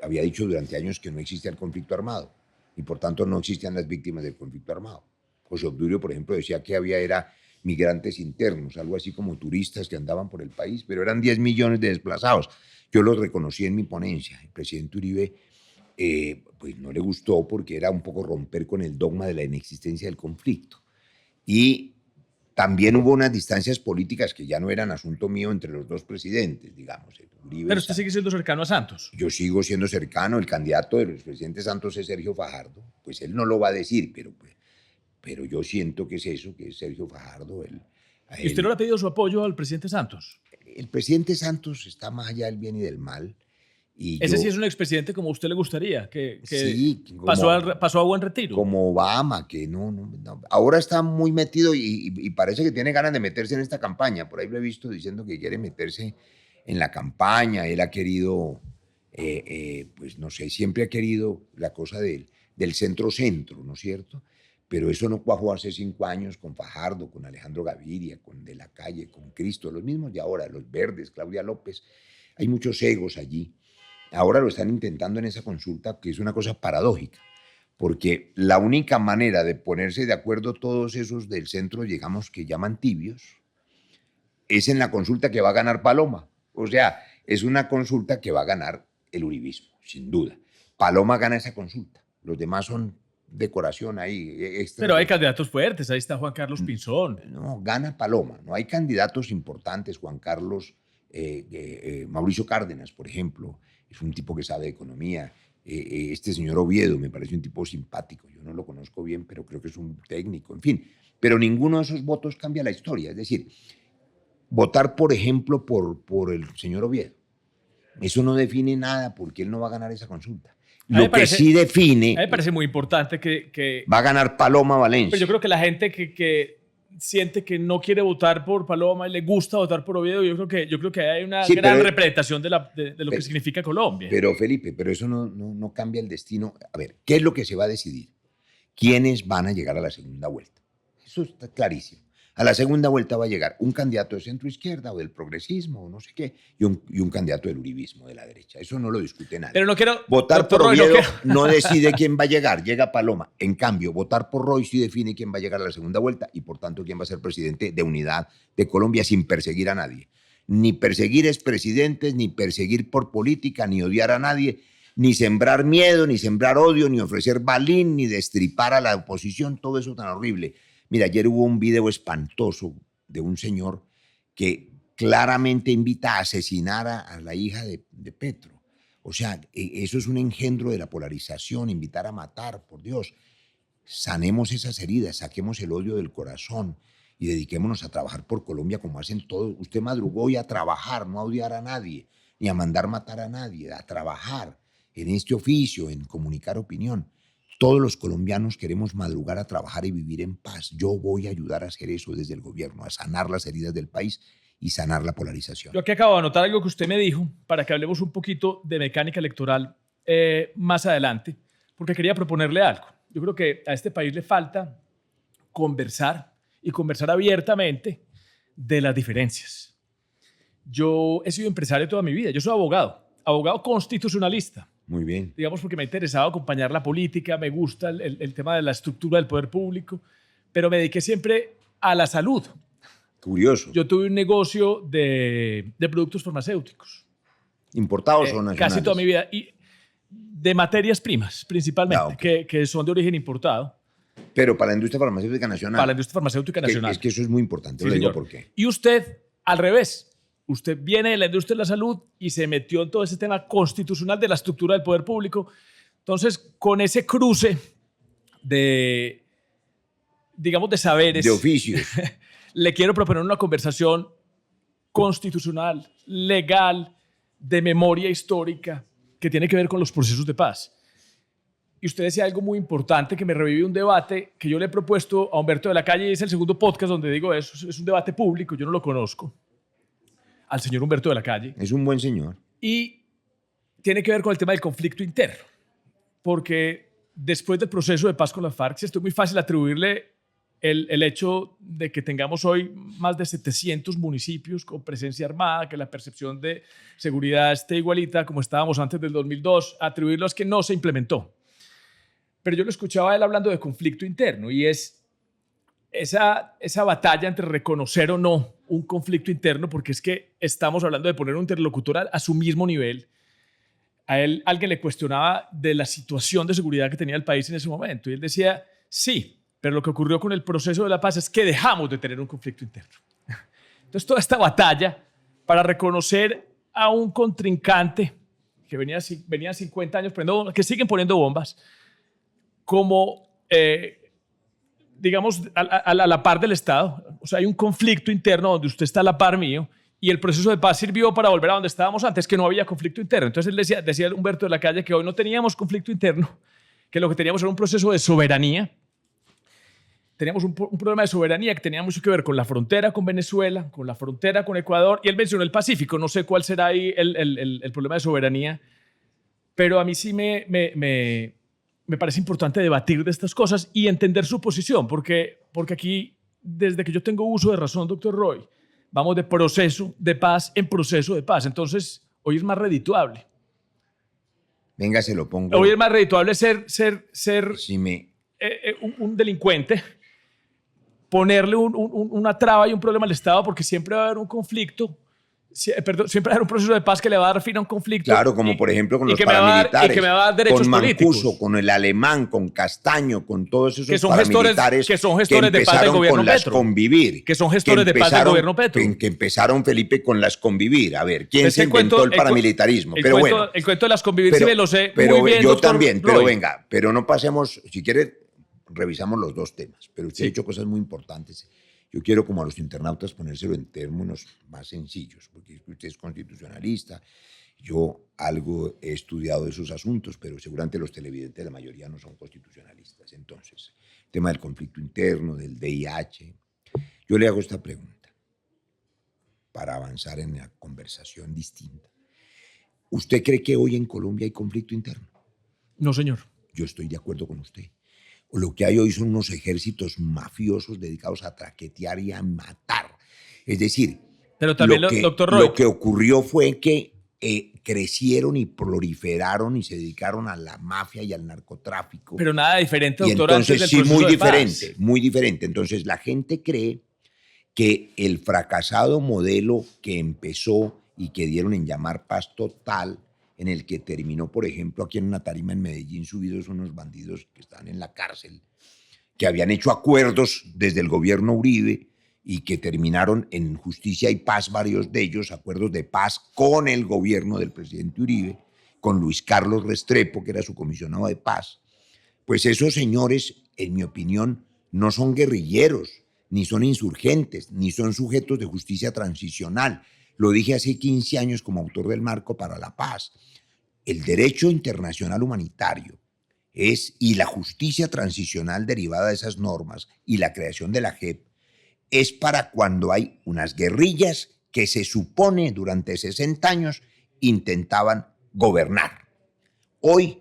A: había dicho durante años que no existía el conflicto armado y por tanto no existían las víctimas del conflicto armado. José Obdulio, por ejemplo, decía que era migrantes internos, algo así como turistas que andaban por el país, pero eran 10 millones de desplazados. Yo los reconocí en mi ponencia. El presidente Uribe pues no le gustó porque era un poco romper con el dogma de la inexistencia del conflicto. Y también hubo unas distancias políticas que ya no eran asunto mío entre los dos presidentes, digamos. Uribe
B: pero usted sigue siendo cercano a Santos.
A: Yo sigo siendo cercano. El candidato del expresidente Santos es Sergio Fajardo. Pues él no lo va a decir, pero yo siento que es eso, que es Sergio Fajardo.
B: ¿Y usted no le ha pedido su apoyo al presidente Santos?
A: El presidente Santos está más allá del bien y del mal. Y
B: ese sí es un expresidente como a usted le gustaría, que
A: sí,
B: pasó a buen retiro.
A: Como Obama, que no. Ahora está muy metido y parece que tiene ganas de meterse en esta campaña. Por ahí lo he visto diciendo que quiere meterse en la campaña. Él ha querido, pues no sé, siempre ha querido la cosa del centro-centro, ¿no es cierto? Pero eso no cuajó hace 5 años con Fajardo, con Alejandro Gaviria, con De la Calle, con Cristo, los mismos de ahora, los verdes, Claudia López. Hay muchos egos allí. Ahora lo están intentando en esa consulta, que es una cosa paradójica, porque la única manera de ponerse de acuerdo todos esos del centro, digamos, que llaman tibios, es en la consulta que va a ganar Paloma. O sea, es una consulta que va a ganar el uribismo, sin duda. Paloma gana esa consulta. Los demás son decoración ahí.
B: Pero hay candidatos fuertes. Ahí está Juan Carlos Pinzón.
A: No, gana Paloma. No hay candidatos importantes. Juan Carlos, Mauricio Cárdenas, por ejemplo, es un tipo que sabe de economía. Este señor Oviedo me parece un tipo simpático. Yo no lo conozco bien, pero creo que es un técnico. En fin, pero ninguno de esos votos cambia la historia. Es decir, votar, por ejemplo, por el señor Oviedo, eso no define nada porque él no va a ganar esa consulta. Lo que sí define...
B: A mí me parece muy importante que
A: va a ganar Paloma Valencia.
B: Pero yo creo que la gente que siente que no quiere votar por Paloma y le gusta votar por Oviedo, yo creo que hay una gran representación de lo que significa Colombia.
A: Pero Felipe, pero eso no cambia el destino. A ver, ¿qué es lo que se va a decidir? ¿Quiénes van a llegar a la segunda vuelta? Eso está clarísimo. A la segunda vuelta va a llegar un candidato de centro izquierda o del progresismo o no sé qué, y un candidato del uribismo, de la derecha. Eso no lo discute nadie.
B: Pero no quiero...
A: Votar por Oviedo no decide quién va a llegar, llega Paloma. En cambio, votar por Roy sí define quién va a llegar a la segunda vuelta y por tanto quién va a ser presidente de unidad de Colombia sin perseguir a nadie. ni perseguir expresidentes, ni perseguir por política, ni odiar a nadie, ni sembrar miedo, ni sembrar odio, ni ofrecer balín, ni destripar a la oposición, todo eso tan horrible. Mira, ayer hubo un video espantoso de un señor que claramente invita a asesinar a la hija de Petro. O sea, eso es un engendro de la polarización, invitar a matar, por Dios. Sanemos esas heridas, saquemos el odio del corazón y dediquémonos a trabajar por Colombia como hacen todos. Usted madrugó y a trabajar, no a odiar a nadie, ni a mandar matar a nadie, a trabajar en este oficio, en comunicar opinión. Todos los colombianos queremos madrugar a trabajar y vivir en paz. Yo voy a ayudar a hacer eso desde el gobierno, a sanar las heridas del país y sanar la polarización.
B: Yo aquí acabo de anotar algo que usted me dijo para que hablemos un poquito de mecánica electoral más adelante, porque quería proponerle algo. Yo creo que a este país le falta conversar y conversar abiertamente de las diferencias. Yo he sido empresario toda mi vida, yo soy abogado constitucionalista.
A: Muy bien.
B: Digamos porque me ha interesado acompañar la política, me gusta el tema de la estructura del poder público, pero me dediqué siempre a la salud.
A: Curioso.
B: Yo tuve un negocio de productos farmacéuticos.
A: ¿Importados o nacionales?
B: Casi toda mi vida. Y de materias primas, principalmente, que son de origen importado.
A: Pero para la industria farmacéutica nacional.
B: Para la industria farmacéutica nacional.
A: Es que eso es muy importante.
B: Sí,
A: le digo
B: señor.
A: por qué.
B: Y usted, al revés. Usted viene de la industria de la salud y se metió en todo ese tema constitucional de la estructura del poder público. Entonces, con ese cruce de, digamos, de saberes.
A: De oficios.
B: Le quiero proponer una conversación constitucional, legal, de memoria histórica, que tiene que ver con los procesos de paz. Y usted decía algo muy importante que me revive un debate que yo le he propuesto a Humberto de la Calle, y es el segundo podcast donde digo eso, es un debate público, yo no lo conozco, al señor Humberto de la Calle.
A: Es un buen señor.
B: Y tiene que ver con el tema del conflicto interno, porque después del proceso de paz con las FARC, es muy fácil atribuirle el hecho de que tengamos hoy más de 700 municipios con presencia armada, que la percepción de seguridad esté igualita como estábamos antes del 2002, atribuirlo es que no se implementó. Pero yo lo escuchaba a él hablando de conflicto interno y es esa batalla entre reconocer o no un conflicto interno, porque es que estamos hablando de poner un interlocutor a su mismo nivel. A él alguien le cuestionaba de la situación de seguridad que tenía el país en ese momento y él decía, sí, pero lo que ocurrió con el proceso de la paz es que dejamos de tener un conflicto interno. Entonces, toda esta batalla para reconocer a un contrincante que venía 50 años que siguen poniendo bombas, como, digamos, a la par del Estado. O sea, hay un conflicto interno donde usted está a la par mío y el proceso de paz sirvió para volver a donde estábamos antes, que no había conflicto interno. Entonces, él decía Humberto de la Calle que hoy no teníamos conflicto interno, que lo que teníamos era un proceso de soberanía. Teníamos un problema de soberanía que tenía mucho que ver con la frontera con Venezuela, con la frontera con Ecuador, y él mencionó el Pacífico. No sé cuál será ahí el problema de soberanía, pero a mí sí me parece importante debatir de estas cosas y entender su posición, porque aquí, desde que yo tengo uso de razón, doctor Roy, vamos de proceso de paz en proceso de paz. Entonces, hoy es más redituable.
A: Venga, se lo pongo.
B: Hoy es más redituable ser
A: sí
B: un delincuente, ponerle una traba y un problema al Estado, porque siempre va a haber un conflicto, siempre va a haber un proceso de paz que le va a dar fin a un conflicto.
A: Claro, como por ejemplo con los paramilitares,
B: y que me va a dar derechos
A: con
B: políticos.
A: Mancuso, con el Alemán, con Castaño, con todos esos
B: que son
A: paramilitares
B: que son gestores de paz del gobierno Petro.
A: Convivir.
B: Que son gestores de paz del gobierno Petro.
A: Que empezaron, Felipe, con las convivir. A ver, ¿quién se inventó el paramilitarismo?
B: Pero bueno. El cuento de las convivir sí me lo sé muy bien,
A: yo
B: doctor
A: también,
B: Roy.
A: pero venga, pero no pasemos, si quiere, revisamos los dos temas, pero usted ha hecho cosas muy importantes. Yo quiero, como a los internautas, ponérselo en términos más sencillos, porque usted es constitucionalista, yo algo he estudiado de esos asuntos, pero seguramente los televidentes, la mayoría no son constitucionalistas. Entonces, el tema del conflicto interno, del VIH, yo le hago esta pregunta para avanzar en la conversación distinta. ¿Usted cree que hoy en Colombia hay conflicto interno?
B: No, señor.
A: Yo estoy de acuerdo con usted. Lo que hay hoy son unos ejércitos mafiosos dedicados a traquetear y a matar. Es decir,
B: pero también doctor Roy,
A: lo que ocurrió fue que crecieron y proliferaron y se dedicaron a la mafia y al narcotráfico.
B: Pero nada diferente, doctor.
A: Y entonces sí, muy diferente, muy diferente. Entonces la gente cree que el fracasado modelo que empezó y que dieron en llamar paz total, en el que terminó, por ejemplo, aquí en una tarima en Medellín subidos unos bandidos que están en la cárcel, que habían hecho acuerdos desde el gobierno Uribe y que terminaron en Justicia y Paz, varios de ellos, acuerdos de paz con el gobierno del presidente Uribe, con Luis Carlos Restrepo, que era su comisionado de paz. Pues esos señores, en mi opinión, no son guerrilleros, ni son insurgentes, ni son sujetos de justicia transicional. Lo dije hace 15 años como autor del Marco para la Paz. El derecho internacional humanitario y la justicia transicional derivada de esas normas y la creación de la JEP es para cuando hay unas guerrillas que se supone durante 60 años intentaban gobernar. Hoy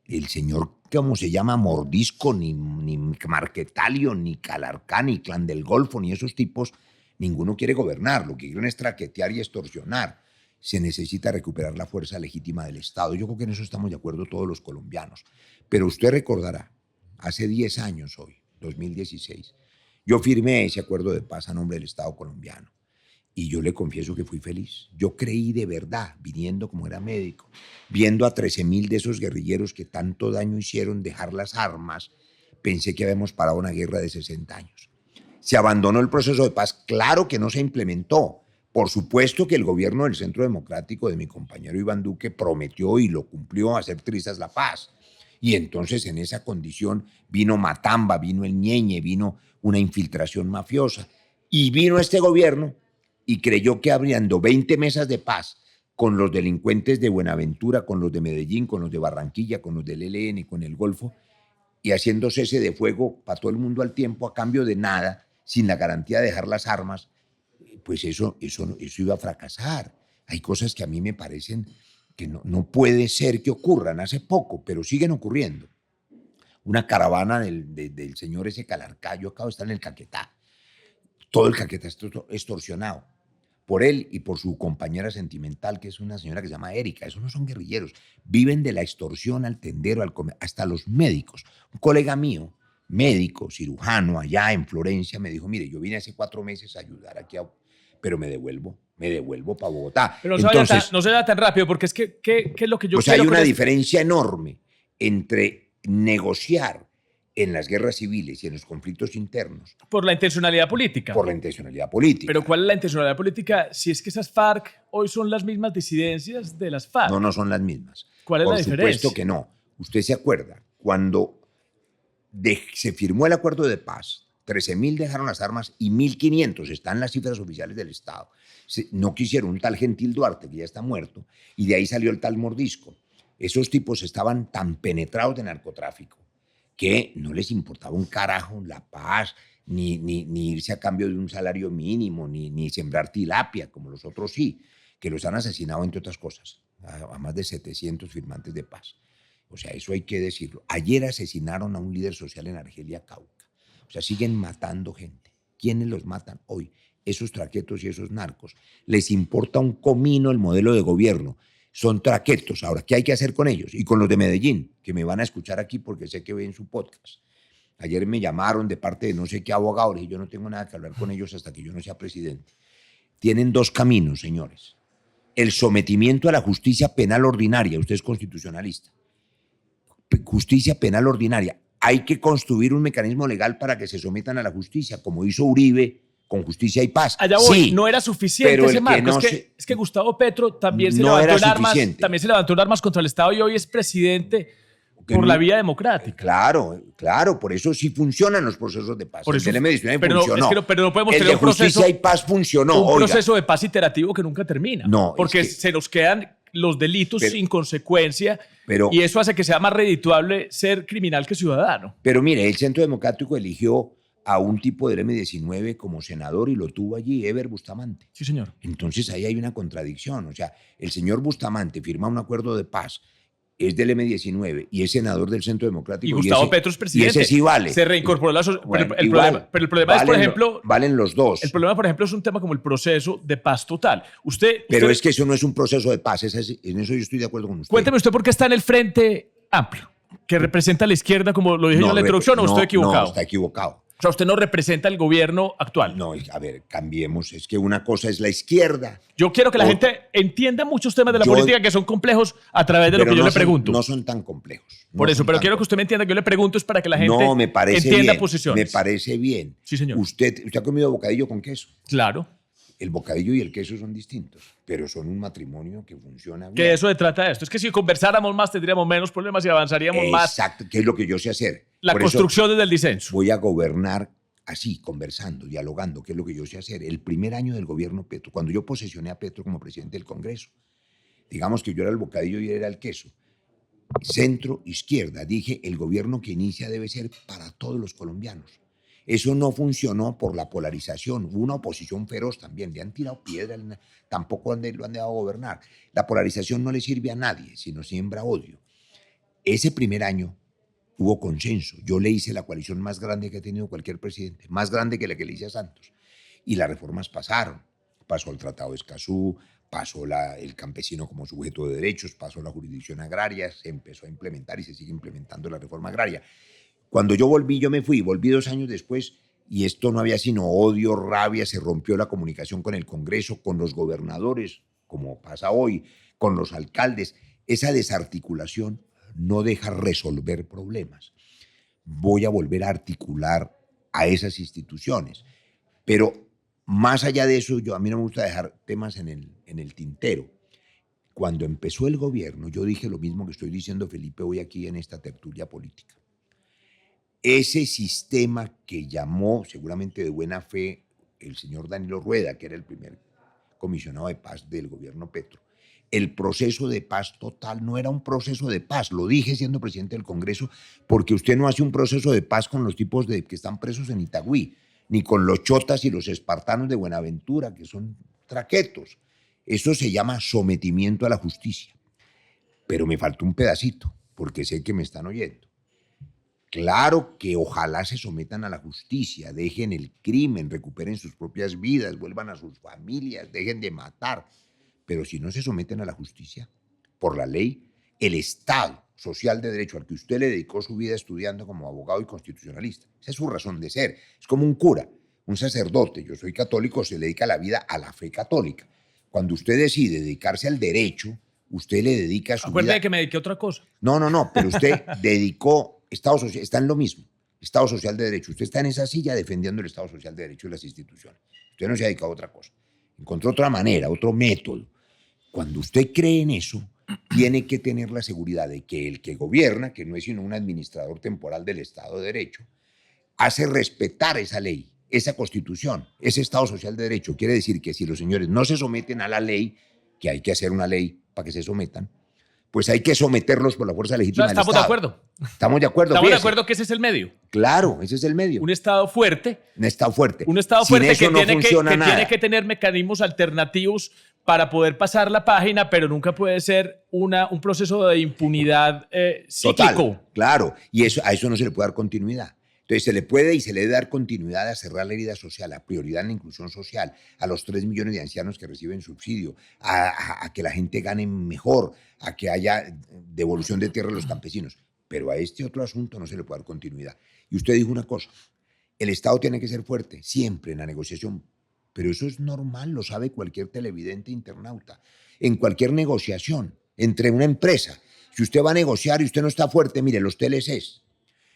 A: el señor, ¿cómo se llama? Mordisco, ni Marquetalio, ni Calarcá, ni Clan del Golfo, ni esos tipos, ninguno quiere gobernar. Lo que quieren es traquetear y extorsionar. Se necesita recuperar la fuerza legítima del Estado. Yo creo que en eso estamos de acuerdo todos los colombianos. Pero usted recordará, hace 10 años hoy, 2016, yo firmé ese acuerdo de paz a nombre del Estado colombiano. Y yo le confieso que fui feliz. Yo creí de verdad, viniendo como era médico, viendo a 13.000 de esos guerrilleros que tanto daño hicieron dejar las armas, pensé que habíamos parado una guerra de 60 años. Se abandonó el proceso de paz, claro que no se implementó. Por supuesto que el gobierno del Centro Democrático de mi compañero Iván Duque prometió y lo cumplió hacer trizas la paz. Y entonces en esa condición vino Matamba, vino el Ñeñe, vino una infiltración mafiosa. Y vino este gobierno y creyó que abriendo 20 mesas de paz con los delincuentes de Buenaventura, con los de Medellín, con los de Barranquilla, con los del ELN, con el Golfo, y haciendo cese de fuego para todo el mundo al tiempo a cambio de nada, sin la garantía de dejar las armas, pues eso iba a fracasar. Hay cosas que a mí me parecen que no puede ser que ocurran. Hace poco, pero siguen ocurriendo. Una caravana del señor ese Calarcá, yo acabo de estar en el Caquetá. Todo el Caquetá está extorsionado por él y por su compañera sentimental, que es una señora que se llama Erika. Esos no son guerrilleros. Viven de la extorsión al tendero, hasta los médicos. Un colega mío, médico, cirujano, allá en Florencia, me dijo, mire, yo vine hace 4 meses a ayudar aquí, pero me devuelvo para Bogotá.
B: Pero no se vaya tan rápido, porque es que, ¿qué es lo que yo quiero?
A: Hay una diferencia enorme entre negociar en las guerras civiles y en los conflictos internos.
B: Por la intencionalidad política.
A: Por la intencionalidad política.
B: Pero ¿cuál es la intencionalidad política si es que esas FARC hoy son las mismas disidencias de las FARC?
A: No son las mismas.
B: ¿Cuál es la diferencia?
A: Por supuesto que no. Usted se acuerda, cuando se firmó el acuerdo de paz, 13.000 dejaron las armas y 1.500, están las cifras oficiales del Estado. No quisieron un tal Gentil Duarte, que ya está muerto, y de ahí salió el tal Mordisco. Esos tipos estaban tan penetrados de narcotráfico que no les importaba un carajo la paz, ni irse a cambio de un salario mínimo, ni sembrar tilapia, como los otros sí, que los han asesinado, entre otras cosas, a más de 700 firmantes de paz. O sea, eso hay que decirlo. Ayer asesinaron a un líder social en Argelia, Cauca. O sea, siguen matando gente. ¿Quiénes los matan hoy? Esos traquetos y esos narcos. Les importa un comino el modelo de gobierno. Son traquetos. Ahora, ¿qué hay que hacer con ellos? Y con los de Medellín, que me van a escuchar aquí porque sé que ven su podcast. Ayer me llamaron de parte de no sé qué abogado y yo no tengo nada que hablar con ellos hasta que yo no sea presidente. Tienen 2 caminos, señores. El sometimiento a la justicia penal ordinaria. Usted es constitucionalista. Justicia penal ordinaria. Hay que construir un mecanismo legal para que se sometan a la justicia, como hizo Uribe con Justicia y Paz.
B: Allá voy, sí, no era suficiente ese marco. Es que Gustavo Petro también se levantó en armas contra el Estado y hoy es presidente por la vía democrática.
A: Claro, por eso sí funcionan los procesos de paz.
B: Por eso,
A: el de funcionó.
B: Pero no podemos
A: tener un proceso. Justicia y Paz funcionó.
B: Un proceso de paz iterativo que nunca termina.
A: No,
B: porque se nos quedan los delitos sin consecuencia y eso hace que sea más redituable ser criminal que ciudadano.
A: Pero mire, el Centro Democrático eligió a un tipo del M-19 como senador y lo tuvo allí, Eber Bustamante.
B: Sí, señor.
A: Entonces ahí hay una contradicción. O sea, el señor Bustamante firma un acuerdo de paz, es del M-19 y es senador del Centro Democrático.
B: Y Gustavo Petro es presidente.
A: Y ese sí vale.
B: Se reincorporó la pero el problema es, por ejemplo...
A: Valen los dos.
B: El problema, por ejemplo, es un tema como el proceso de paz total.
A: Pero es que eso no es un proceso de paz. En eso yo estoy de acuerdo con usted.
B: Cuénteme usted por qué está en el Frente Amplio, que representa a la izquierda, como lo dije yo en la introducción, ¿o estoy equivocado?
A: No, está equivocado.
B: O sea, usted no representa el gobierno actual.
A: No, a ver, cambiemos. Es que una cosa es la izquierda.
B: Yo quiero que la gente entienda muchos temas de la política que son complejos a través de lo que yo le pregunto.
A: No son tan complejos.
B: Por eso, pero quiero que usted me entienda que yo le pregunto es para que la gente entienda posiciones.
A: Me parece bien.
B: Sí, señor.
A: ¿Usted ha comido bocadillo con queso?
B: Claro.
A: El bocadillo y el queso son distintos, pero son un matrimonio que funciona bien.
B: Que eso se trata de esto. Es que si conversáramos más tendríamos menos problemas y avanzaríamos más.
A: Exacto, que es lo que yo sé hacer.
B: La construcción desde el disenso.
A: Voy a gobernar así, conversando, dialogando, que es lo que yo sé hacer. El primer año del gobierno Petro, cuando yo posesioné a Petro como presidente del Congreso, digamos que yo era el bocadillo y él era el queso. Centro, izquierda, dije, el gobierno que inicia debe ser para todos los colombianos. Eso no funcionó por la polarización. Hubo una oposición feroz también. Le han tirado piedra, tampoco lo han dejado gobernar. La polarización no le sirve a nadie, sino siembra odio. Ese primer año hubo consenso. Yo le hice la coalición más grande que ha tenido cualquier presidente, más grande que la que le hice a Santos. Y las reformas pasaron. Pasó el Tratado de Escazú, pasó el campesino como sujeto de derechos, pasó la jurisdicción agraria, se empezó a implementar y se sigue implementando la reforma agraria. Cuando yo volví 2 años después, y esto no había sino odio, rabia, se rompió la comunicación con el Congreso, con los gobernadores, como pasa hoy, con los alcaldes. Esa desarticulación no deja resolver problemas. Voy a volver a articular a esas instituciones. Pero más allá de eso, a mí no me gusta dejar temas en el tintero. Cuando empezó el gobierno, yo dije lo mismo que estoy diciendo, Felipe, hoy aquí en esta tertulia política. Ese sistema que llamó, seguramente de buena fe, el señor Danilo Rueda, que era el primer comisionado de paz del gobierno Petro, el proceso de paz total no era un proceso de paz, lo dije siendo presidente del Congreso, porque usted no hace un proceso de paz con los tipos que están presos en Itagüí, ni con los chotas y los espartanos de Buenaventura, que son traquetos. Eso se llama sometimiento a la justicia. Pero me faltó un pedacito, porque sé que me están oyendo. Claro que ojalá se sometan a la justicia, dejen el crimen, recuperen sus propias vidas, vuelvan a sus familias, dejen de matar. Pero si no se someten a la justicia, por la ley, el Estado social de derecho al que usted le dedicó su vida estudiando como abogado y constitucionalista, esa es su razón de ser. Es como un cura, un sacerdote. Yo soy católico, se le dedica la vida a la fe católica. Cuando usted decide dedicarse al derecho, usted le dedica su vida...
B: Acuérdate que me dediqué a otra cosa.
A: No, pero usted dedicó... Estado social, está en lo mismo, Estado social de derecho. Usted está en esa silla defendiendo el Estado social de derecho y las instituciones. Usted no se ha dedicado a otra cosa. Encontró otra manera, otro método. Cuando usted cree en eso, tiene que tener la seguridad de que el que gobierna, que no es sino un administrador temporal del Estado de Derecho, hace respetar esa ley, esa Constitución, ese Estado social de derecho. Quiere decir que si los señores no se someten a la ley, que hay que hacer una ley para que se sometan, pues hay que someterlos por la fuerza legítima del Estado.
B: Estamos de acuerdo.
A: Estamos de acuerdo.
B: Estamos de acuerdo que ese es el medio.
A: Claro, ese es el medio.
B: Un Estado fuerte.
A: Un Estado fuerte.
B: Un Estado fuerte que
A: tiene
B: tiene que tener mecanismos alternativos para poder pasar la página, pero nunca puede ser un proceso de impunidad psíquico.
A: Total, claro, y a eso no se le puede dar continuidad. Entonces se le puede y se le debe dar continuidad a cerrar la herida social, a prioridad en la inclusión social, a los 3 millones de ancianos que reciben subsidio, a que la gente gane mejor, a que haya devolución de tierra a los campesinos. Pero a este otro asunto no se le puede dar continuidad. Y usted dijo una cosa, el Estado tiene que ser fuerte, siempre en la negociación, pero eso es normal, lo sabe cualquier televidente internauta. En cualquier negociación entre una empresa, si usted va a negociar y usted no está fuerte, mire, los TLCs,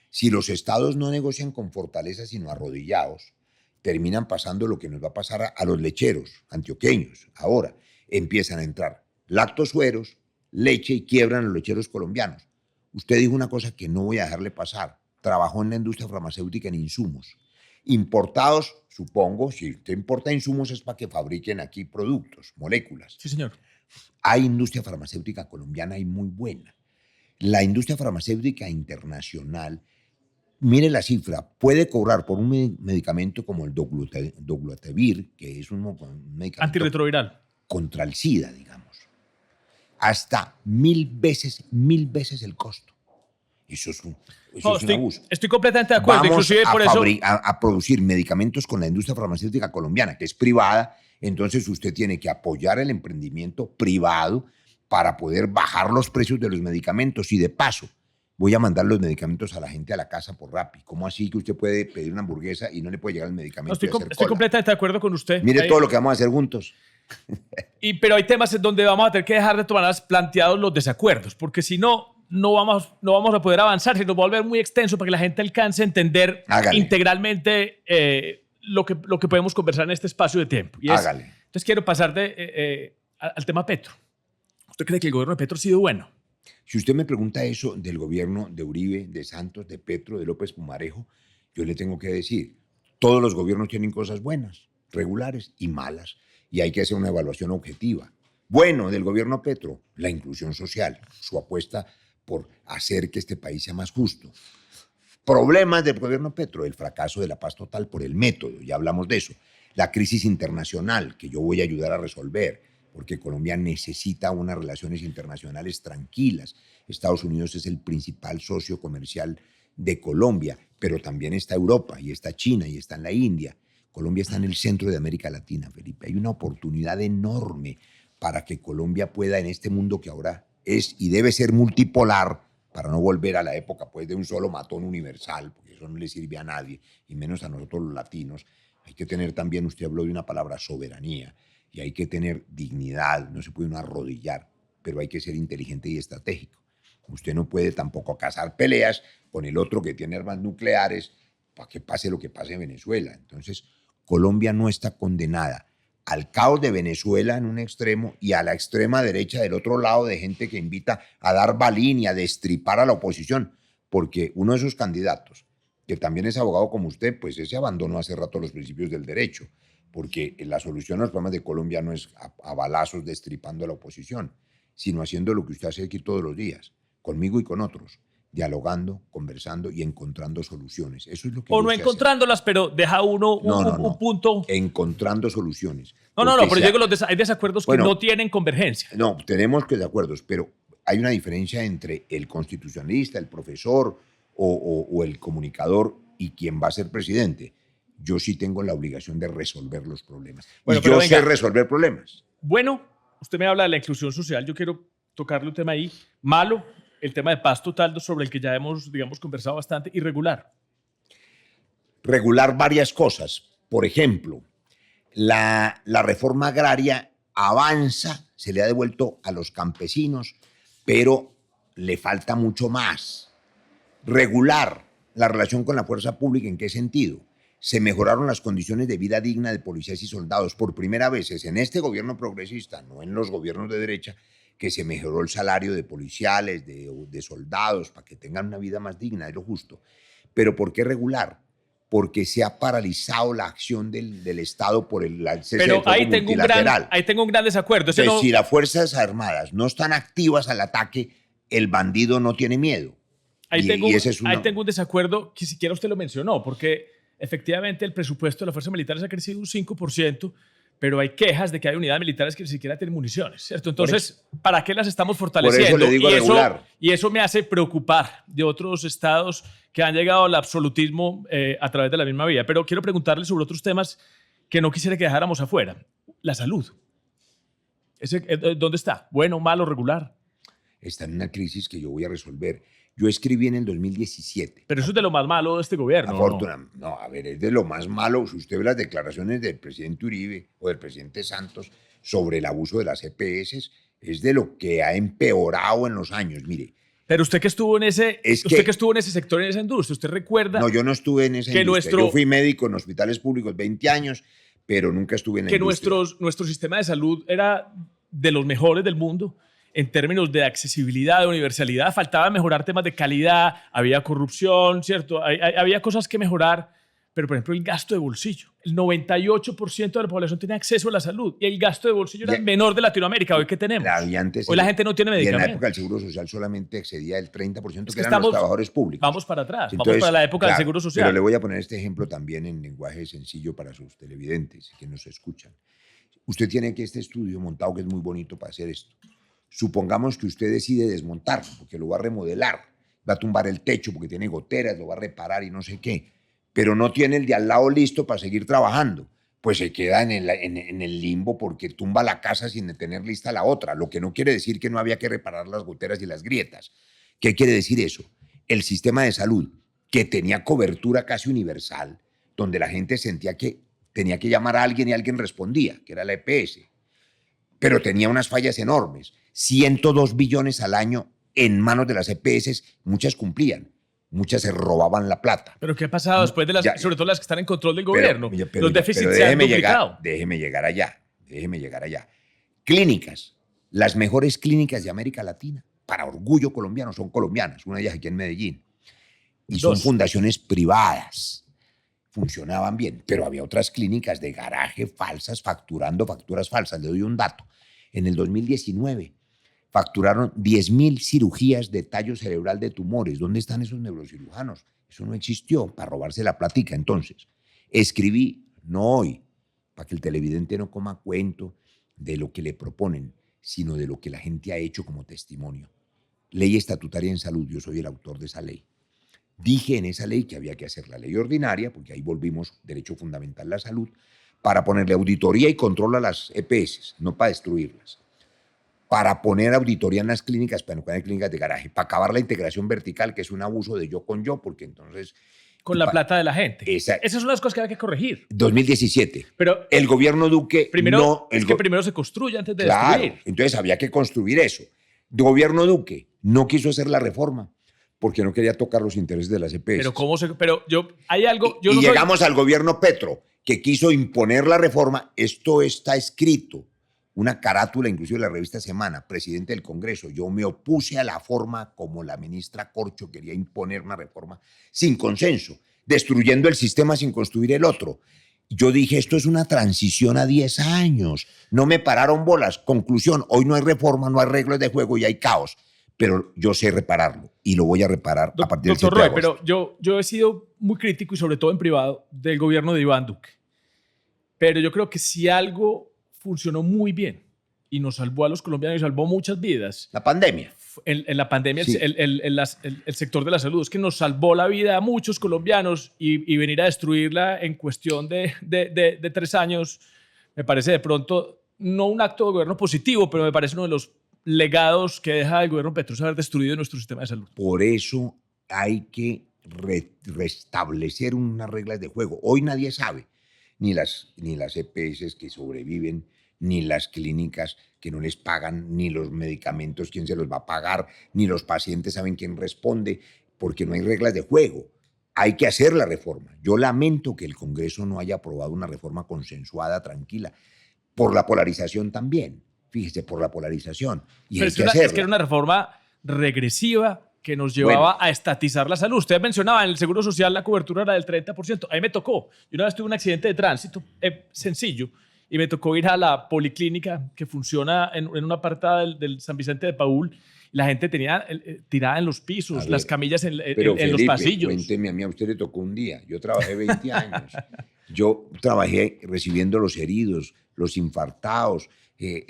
A: si los estados no negocian con fortaleza, sino arrodillados, terminan pasando lo que nos va a pasar a los lecheros antioqueños. Ahora empiezan a entrar lactosueros, leche y quiebran los lecheros colombianos. Usted dijo una cosa que no voy a dejarle pasar. Trabajó en la industria farmacéutica en insumos. Importados, supongo, si usted importa insumos es para que fabriquen aquí productos, moléculas.
B: Sí, señor.
A: Hay industria farmacéutica colombiana y muy buena. La industria farmacéutica internacional, mire la cifra, puede cobrar por un medicamento como el Dolutegravir, que es un medicamento
B: antirretroviral
A: contra el SIDA, digamos, hasta 1000 veces el costo. Eso es un abuso.
B: Estoy completamente de acuerdo.
A: Vamos
B: inclusive por eso
A: a producir medicamentos con la industria farmacéutica colombiana, que es privada, entonces usted tiene que apoyar el emprendimiento privado para poder bajar los precios de los medicamentos y de paso voy a mandar los medicamentos a la gente a la casa por Rappi. ¿Cómo así que usted puede pedir una hamburguesa y no le puede llegar el medicamento?
B: No, estoy completamente de acuerdo con usted.
A: Mire todo lo que vamos a hacer juntos.
B: Pero hay temas en donde vamos a tener que dejar de tomar planteados los desacuerdos, porque si no, no vamos a poder avanzar, se nos va a volver muy extenso para que la gente alcance a entender integralmente lo que podemos conversar en este espacio de tiempo.
A: Hágale.
B: Entonces quiero pasar al tema Petro. ¿Usted cree que el gobierno de Petro ha sido bueno?
A: Si usted me pregunta eso del gobierno de Uribe, de Santos, de Petro, de López Pumarejo, yo le tengo que decir, todos los gobiernos tienen cosas buenas, regulares y malas, y hay que hacer una evaluación objetiva. Bueno, del gobierno Petro, la inclusión social, su apuesta por hacer que este país sea más justo. Problemas del gobierno Petro, el fracaso de la paz total por el método, ya hablamos de eso. La crisis internacional, que yo voy a ayudar a resolver, porque Colombia necesita unas relaciones internacionales tranquilas. Estados Unidos es el principal socio comercial de Colombia, pero también está Europa, y está China, y está en la India. Colombia está en el centro de América Latina, Felipe. Hay una oportunidad enorme para que Colombia pueda, en este mundo que ahora es y debe ser multipolar, para no volver a la época pues, de un solo matón universal, porque eso no le sirve a nadie, y menos a nosotros los latinos. Hay que tener también, usted habló de una palabra, soberanía, y hay que tener dignidad, no se puede uno arrodillar, pero hay que ser inteligente y estratégico. Usted no puede tampoco cazar peleas con el otro que tiene armas nucleares para que pase lo que pase en Venezuela. Entonces, Colombia no está condenada al caos de Venezuela en un extremo y a la extrema derecha del otro lado de gente que invita a dar balín y a destripar a la oposición, porque uno de esos candidatos, que también es abogado como usted, pues ese abandonó hace rato los principios del derecho, porque la solución a los problemas de Colombia no es a balazos destripando a la oposición, sino haciendo lo que usted hace aquí todos los días, conmigo y con otros, dialogando, conversando y encontrando soluciones. Eso es lo que
B: o no encontrándolas, pero deja uno un punto.
A: Encontrando soluciones.
B: No, pero yo digo, hay desacuerdos que no tienen convergencia.
A: No, tenemos que desacuerdos, pero hay una diferencia entre el constitucionalista, el profesor o el comunicador y quien va a ser presidente. Yo sí tengo la obligación de resolver los problemas. Bueno, y yo sé resolver problemas.
B: Bueno, usted me habla de la inclusión social. Yo quiero tocarle un tema ahí. Malo, el tema de paz total, sobre el que ya hemos, digamos, conversado bastante. Irregular.
A: Regular varias cosas. Por ejemplo, la reforma agraria avanza, se le ha devuelto a los campesinos, pero le falta mucho más. Regular la relación con la fuerza pública, ¿en qué sentido? Se mejoraron las condiciones de vida digna de policías y soldados. Por primera vez es en este gobierno progresista, no en los gobiernos de derecha, que se mejoró el salario de policiales, de soldados, para que tengan una vida más digna, es lo justo. ¿Pero por qué regular? Porque se ha paralizado la acción del Estado por el cese del fuego multilateral.
B: Ahí tengo un gran desacuerdo.
A: Entonces, si las Fuerzas Armadas no están activas al ataque, el bandido no tiene miedo.
B: Ahí tengo un desacuerdo que siquiera usted lo mencionó, porque efectivamente el presupuesto de las fuerzas militares ha crecido un 5%, pero hay quejas de que hay unidades militares que ni siquiera tienen municiones, ¿cierto? Entonces, ¿para qué las estamos fortaleciendo?
A: Por eso le digo regular.
B: Y eso me hace preocupar de otros estados que han llegado al absolutismo a través de la misma vía. Pero quiero preguntarle sobre otros temas que no quisiera que dejáramos afuera. La salud. ¿Dónde está? ¿Bueno, malo, regular?
A: Está en una crisis que yo voy a resolver. Yo escribí en el 2017.
B: Pero eso es de lo más malo de este gobierno.
A: Afortunadamente. No, a ver, es de lo más malo. Si usted ve las declaraciones del presidente Uribe o del presidente Santos sobre el abuso de las EPS, es de lo que ha empeorado en los años. Mire.
B: Pero usted que estuvo en ese, que estuvo en ese sector, en esa industria, ¿usted recuerda?
A: No, yo no estuve en esa industria. Yo fui médico en hospitales públicos 20 años, pero nunca estuve en la industria.
B: Que nuestro sistema de salud era de los mejores del mundo. En términos de accesibilidad, de universalidad, faltaba mejorar temas de calidad, había corrupción, ¿cierto? Había cosas que mejorar, pero por ejemplo el gasto de bolsillo. El 98% de la población tiene acceso a la salud y el gasto de bolsillo era el menor de Latinoamérica. ¿Hoy qué tenemos? Hoy la gente no tiene medicamentos.
A: Y en la época del Seguro Social solamente excedía el 30% que eran los trabajadores públicos.
B: Vamos para atrás, entonces, vamos para la época del Seguro Social.
A: Pero le voy a poner este ejemplo también en lenguaje sencillo para sus televidentes que nos escuchan. Usted tiene aquí este estudio montado que es muy bonito para hacer esto. Supongamos que usted decide desmontarlo porque lo va a remodelar, va a tumbar el techo porque tiene goteras, lo va a reparar y no sé qué, pero no tiene el de al lado listo para seguir trabajando, pues se queda en el limbo porque tumba la casa sin tener lista la otra, lo que no quiere decir que no había que reparar las goteras y las grietas. ¿Qué quiere decir eso? el sistema de salud, que tenía cobertura casi universal, donde la gente sentía que tenía que llamar a alguien y alguien respondía, que era la EPS, pero tenía unas fallas enormes. 102 billones al año en manos de las EPS, muchas cumplían, muchas se robaban la plata.
B: ¿Pero qué ha pasado después de las, sobre todo las que están en control del gobierno? Los déficits se han duplicado.
A: Déjeme llegar allá. Clínicas, las mejores clínicas de América Latina, para orgullo colombiano, son colombianas, una de ellas aquí en Medellín. Y son fundaciones privadas. Funcionaban bien, pero había otras clínicas de garaje falsas, facturando facturas falsas. Le doy un dato. En el 2019 facturaron 10.000 cirugías de tallo cerebral de tumores. ¿Dónde están esos neurocirujanos? Eso no existió para robarse la platica. Entonces, escribí, no hoy, para que el televidente no coma cuento de lo que le proponen, sino de lo que la gente ha hecho como testimonio. Ley estatutaria en salud, yo soy el autor de esa ley. Dije en esa ley que había que hacer la ley ordinaria, porque ahí volvimos derecho fundamental la salud, para ponerle auditoría y control a las EPS, no para destruirlas. Para poner auditoría en las clínicas, para no poner clínicas de garaje, para acabar la integración vertical, que es un abuso de yo con yo, porque entonces...
B: Con la plata de la gente. Esas son las cosas que hay que corregir.
A: 2017.
B: Pero
A: el gobierno Duque
B: primero, que primero se construye antes de destruir.
A: Entonces había que construir eso. El gobierno Duque no quiso hacer la reforma porque no quería tocar los intereses de las EPS.
B: Hay algo...
A: Y llegamos al gobierno Petro, que quiso imponer la reforma. Esto está escrito, una carátula inclusive de la revista Semana, presidente del Congreso. Yo me opuse a la forma como la ministra Corcho quería imponer una reforma sin consenso, destruyendo el sistema sin construir el otro. Yo dije, esto es una transición a 10 años. No me pararon bolas. Conclusión, hoy no hay reforma, no hay reglas de juego y hay caos. Pero yo sé repararlo y lo voy a reparar a partir del 7 de agosto.
B: Doctor Roy, pero yo he sido muy crítico y sobre todo en privado del gobierno de Iván Duque. Pero yo creo que si algo funcionó muy bien y nos salvó a los colombianos y salvó muchas vidas.
A: La pandemia.
B: En la pandemia,
A: sí.
B: el sector de la salud es que nos salvó la vida a muchos colombianos y venir a destruirla en cuestión de 3 años me parece de pronto no un acto de gobierno positivo, pero me parece uno de los legados que deja el gobierno Petro haber destruido nuestro sistema de salud.
A: Por eso hay que restablecer unas reglas de juego. Hoy nadie sabe, ni las EPS que sobreviven, ni las clínicas que no les pagan, ni los medicamentos quién se los va a pagar, ni los pacientes saben quién responde, porque no hay reglas de juego. Hay que hacer la reforma. Yo lamento que el Congreso no haya aprobado una reforma consensuada, tranquila, por la polarización también. Fíjese, por la polarización. Y
B: pero es que era una reforma regresiva que nos llevaba a estatizar la salud. Usted mencionaba en el Seguro Social la cobertura era del 30%. A mí me tocó. Yo una vez tuve un accidente de tránsito sencillo y me tocó ir a la policlínica que funciona en una partada del San Vicente de Paúl. La gente tenía tirada en los pisos, las camillas en
A: Felipe,
B: los pasillos.
A: Cuénteme, a usted le tocó un día. Yo trabajé 20 años. Yo trabajé recibiendo los heridos, los infartados,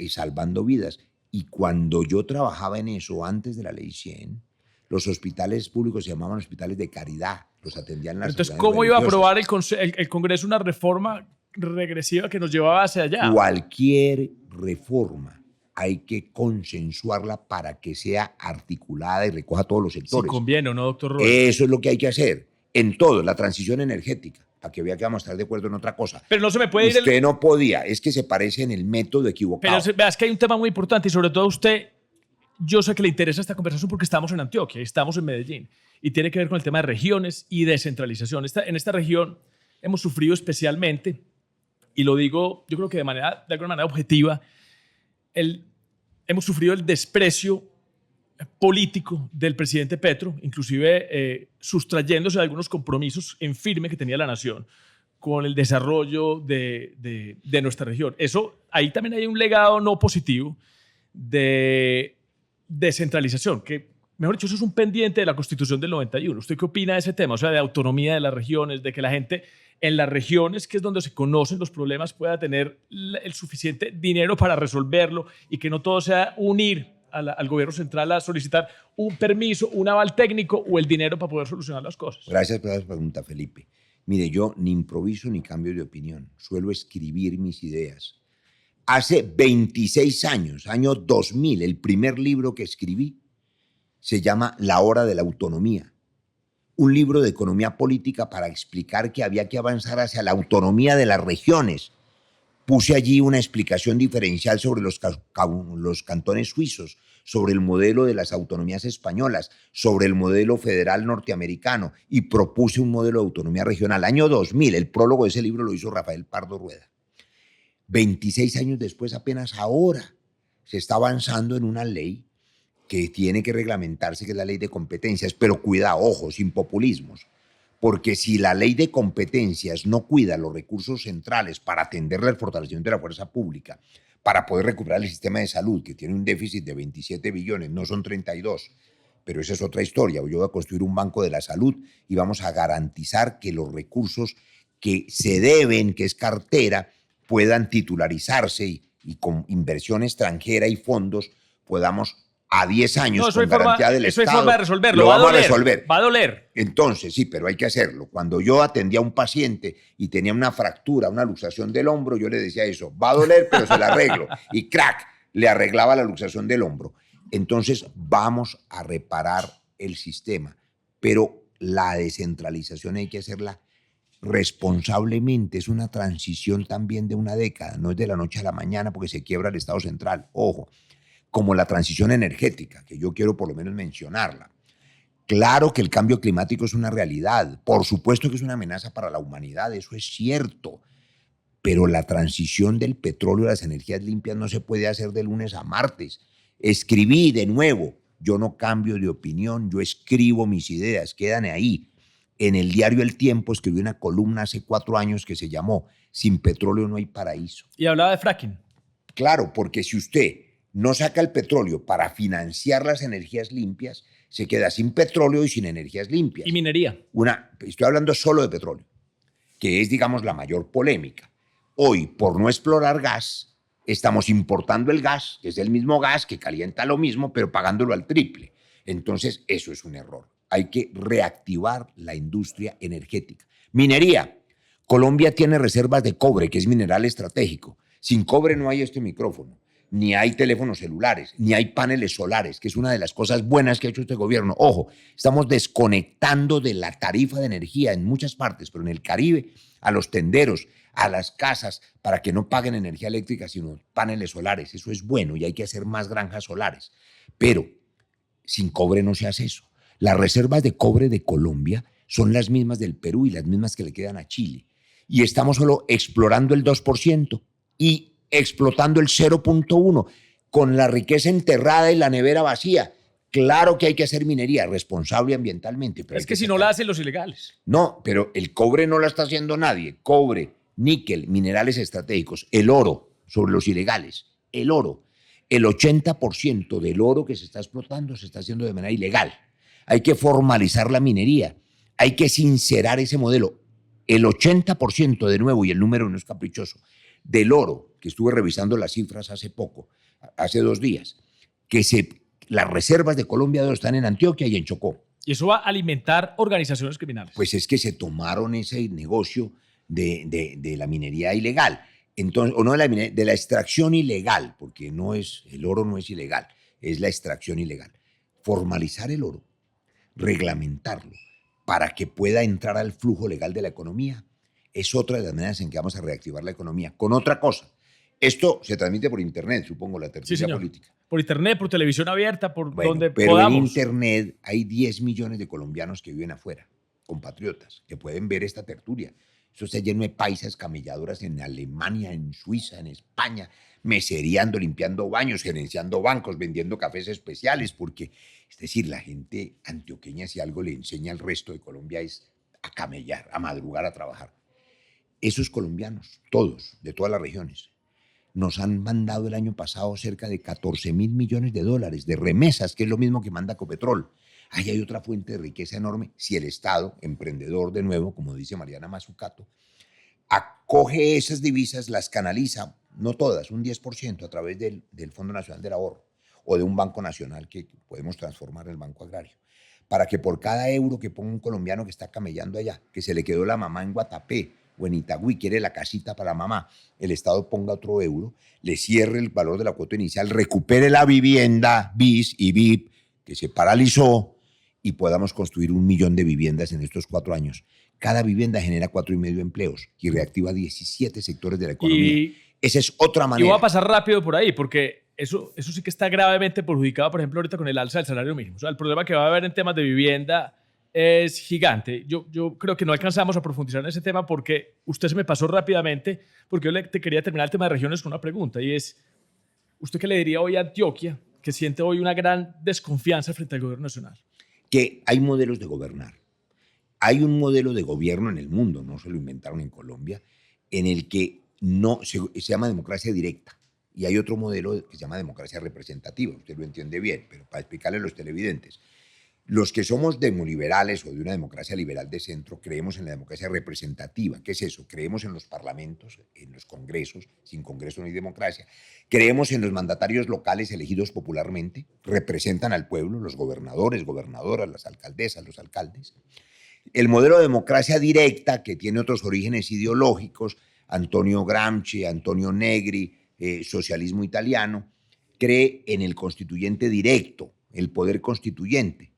A: salvando vidas. Y cuando yo trabajaba en eso, antes de la Ley 100, los hospitales públicos se llamaban hospitales de caridad. Los atendían las
B: Entonces, ¿cómo iba a aprobar el Congreso una reforma regresiva que nos llevaba hacia allá?
A: Cualquier reforma hay que consensuarla para que sea articulada y recoja todos los sectores.
B: Si conviene o no, doctor Roy.
A: Eso es lo que hay que hacer. En todo, la transición energética, para que vea que vamos a estar de acuerdo en otra cosa.
B: Pero no se me puede
A: Usted no podía, es que se parece en el método equivocado.
B: Pero veas que hay un tema muy importante y sobre todo a usted, yo sé que le interesa esta conversación porque estamos en Antioquia, estamos en Medellín y tiene que ver con el tema de regiones y descentralización. En esta región hemos sufrido especialmente, y lo digo yo creo que de alguna manera objetiva, hemos sufrido el desprecio político del presidente Petro, inclusive sustrayéndose de algunos compromisos en firme que tenía la nación con el desarrollo de nuestra región. Ahí también hay un legado no positivo de descentralización, que, mejor dicho, eso es un pendiente de la Constitución del 91. ¿Usted qué opina de ese tema? O sea, de autonomía de las regiones, de que la gente en las regiones, que es donde se conocen los problemas, pueda tener el suficiente dinero para resolverlo y que no todo sea unir al gobierno central a solicitar un permiso, un aval técnico o el dinero para poder solucionar las cosas.
A: Gracias por esa pregunta, Felipe. Mire, yo ni improviso ni cambio de opinión. Suelo escribir mis ideas. Hace 26 años, año 2000, el primer libro que escribí se llama La Hora de la Autonomía. un libro de economía política para explicar que había que avanzar hacia la autonomía de las regiones. Puse allí una explicación diferencial sobre los cantones suizos, sobre el modelo de las autonomías españolas, sobre el modelo federal norteamericano y propuse un modelo de autonomía regional. Año 2000, el prólogo de ese libro lo hizo Rafael Pardo Rueda. 26 años después, apenas ahora, se está avanzando en una ley que tiene que reglamentarse, que es la ley de competencias, pero cuidado, ojo, sin populismos, porque si la ley de competencias no cuida los recursos centrales para atenderle al fortalecimiento de la fuerza pública, para poder recuperar el sistema de salud, que tiene un déficit de 27 billones, no son 32, pero esa es otra historia. Yo voy a construir un banco de la salud y vamos a garantizar que los recursos que se deben, que es cartera, puedan titularizarse y con inversión extranjera y fondos podamos a 10 años con garantía del Estado.
B: Eso es forma de resolverlo.
A: Lo vamos a resolver.
B: Va a doler.
A: Entonces, sí, pero hay que hacerlo. Cuando yo atendía a un paciente y tenía una fractura, una luxación del hombro, yo le decía eso, va a doler, pero se la arreglo. Y crack, le arreglaba la luxación del hombro. Entonces, vamos a reparar el sistema. Pero la descentralización hay que hacerla responsablemente. Es una transición también de una década, no es de la noche a la mañana porque se quiebra el Estado central. Ojo, como la transición energética, que yo quiero por lo menos mencionarla. Claro que el cambio climático es una realidad, por supuesto que es una amenaza para la humanidad, eso es cierto, pero la transición del petróleo a las energías limpias no se puede hacer de lunes a martes. Escribí de nuevo, yo no cambio de opinión, yo escribo mis ideas, quedan ahí. En el diario El Tiempo escribí una columna hace 4 años que se llamó Sin petróleo no hay paraíso.
B: Y hablaba de fracking.
A: Claro, porque si usted no saca el petróleo para financiar las energías limpias, se queda sin petróleo y sin energías limpias.
B: Y minería.
A: Estoy hablando solo de petróleo, que es, digamos, la mayor polémica. Hoy, por no explorar gas, estamos importando el gas, que es el mismo gas que calienta lo mismo, pero pagándolo al triple. Entonces, eso es un error. Hay que reactivar la industria energética. Minería. Colombia tiene reservas de cobre, que es mineral estratégico. Sin cobre no hay este micrófono, ni hay teléfonos celulares, ni hay paneles solares, que es una de las cosas buenas que ha hecho este gobierno. Ojo, estamos desconectando de la tarifa de energía en muchas partes, pero en el Caribe, a los tenderos, a las casas, para que no paguen energía eléctrica, sino paneles solares. Eso es bueno y hay que hacer más granjas solares. Pero sin cobre no se hace eso. Las reservas de cobre de Colombia son las mismas del Perú y las mismas que le quedan a Chile. Y estamos solo explorando el 2% y explotando el 0.1%, con la riqueza enterrada y la nevera vacía. Claro que hay que hacer minería responsable ambientalmente. Pero
B: es que si no la hacen los ilegales.
A: No, pero el cobre no la está haciendo nadie. Cobre, níquel, minerales estratégicos, el oro sobre los ilegales. El oro. El 80% del oro que se está explotando se está haciendo de manera ilegal. Hay que formalizar la minería. Hay que sincerar ese modelo. El 80% de nuevo, y el número no es caprichoso, del oro, que estuve revisando las cifras hace poco, hace 2 días, las reservas de Colombia de oro están en Antioquia y en Chocó.
B: Y eso va a alimentar organizaciones criminales.
A: Pues es que se tomaron ese negocio de la minería ilegal. Entonces, o no de la extracción ilegal, porque el oro no es ilegal, es la extracción ilegal. Formalizar el oro, reglamentarlo, para que pueda entrar al flujo legal de la economía, es otra de las maneras en que vamos a reactivar la economía. Con otra cosa, esto se transmite por internet, supongo, la tertulia política.
B: Por internet, por televisión abierta, por donde
A: pero
B: podamos.
A: En internet hay 10 millones de colombianos que viven afuera, compatriotas, que pueden ver esta tertulia. Eso está lleno de paisas camelladoras en Alemania, en Suiza, en España, mesereando, limpiando baños, gerenciando bancos, vendiendo cafés especiales, porque, es decir, la gente antioqueña, si algo le enseña al resto de Colombia, es a camellar, a madrugar, a trabajar. Esos colombianos, todos, de todas las regiones, nos han mandado el año pasado cerca de 14.000 millones de dólares de remesas, que es lo mismo que manda Ecopetrol. Ahí hay otra fuente de riqueza enorme. Si el Estado, emprendedor de nuevo, como dice Mariana Mazzucato, acoge esas divisas, las canaliza, no todas, un 10% a través del Fondo Nacional del Ahorro o de un banco nacional que podemos transformar en el Banco Agrario, para que por cada euro que ponga un colombiano que está camellando allá, que se le quedó la mamá en Guatapé o en Itagüí, quiere la casita para mamá, el Estado ponga otro euro, le cierre el valor de la cuota inicial, recupere la vivienda BIS y BIP que se paralizó y podamos construir 1 millón de viviendas en estos 4 años. Cada vivienda genera 4,5 empleos y reactiva 17 sectores de la economía. Esa es otra manera.
B: Y voy a pasar rápido por ahí, porque eso sí que está gravemente perjudicado, por ejemplo, ahorita con el alza del salario mínimo. O sea, el problema que va a haber en temas de vivienda es gigante. Yo creo que no alcanzamos a profundizar en ese tema porque usted se me pasó rápidamente, porque yo te quería terminar el tema de regiones con una pregunta, y es, ¿usted qué le diría hoy a Antioquia, que siente hoy una gran desconfianza frente al gobierno nacional?
A: Que hay modelos de gobernar. Hay un modelo de gobierno en el mundo, no se lo inventaron en Colombia, en el que no se llama democracia directa. Y hay otro modelo que se llama democracia representativa. Usted lo entiende bien, pero para explicarle a los televidentes. Los que somos demoliberales o de una democracia liberal de centro creemos en la democracia representativa. ¿Qué es eso? Creemos en los parlamentos, en los congresos. Sin congreso no hay democracia. Creemos en los mandatarios locales elegidos popularmente. Representan al pueblo, los gobernadores, gobernadoras, las alcaldesas, los alcaldes. El modelo de democracia directa, que tiene otros orígenes ideológicos, Antonio Gramsci, Antonio Negri, socialismo italiano, cree en el constituyente directo, el poder constituyente.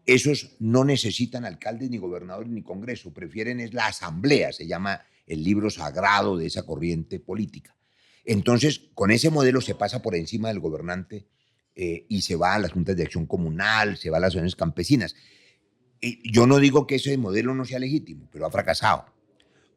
A: Esos no necesitan alcaldes, ni gobernadores, ni congreso. Prefieren es la asamblea, se llama el libro sagrado de esa corriente política. Entonces, con ese modelo se pasa por encima del gobernante y se va a las juntas de acción comunal, se va a las asociaciones campesinas. Yo no digo que ese modelo no sea legítimo, pero ha fracasado.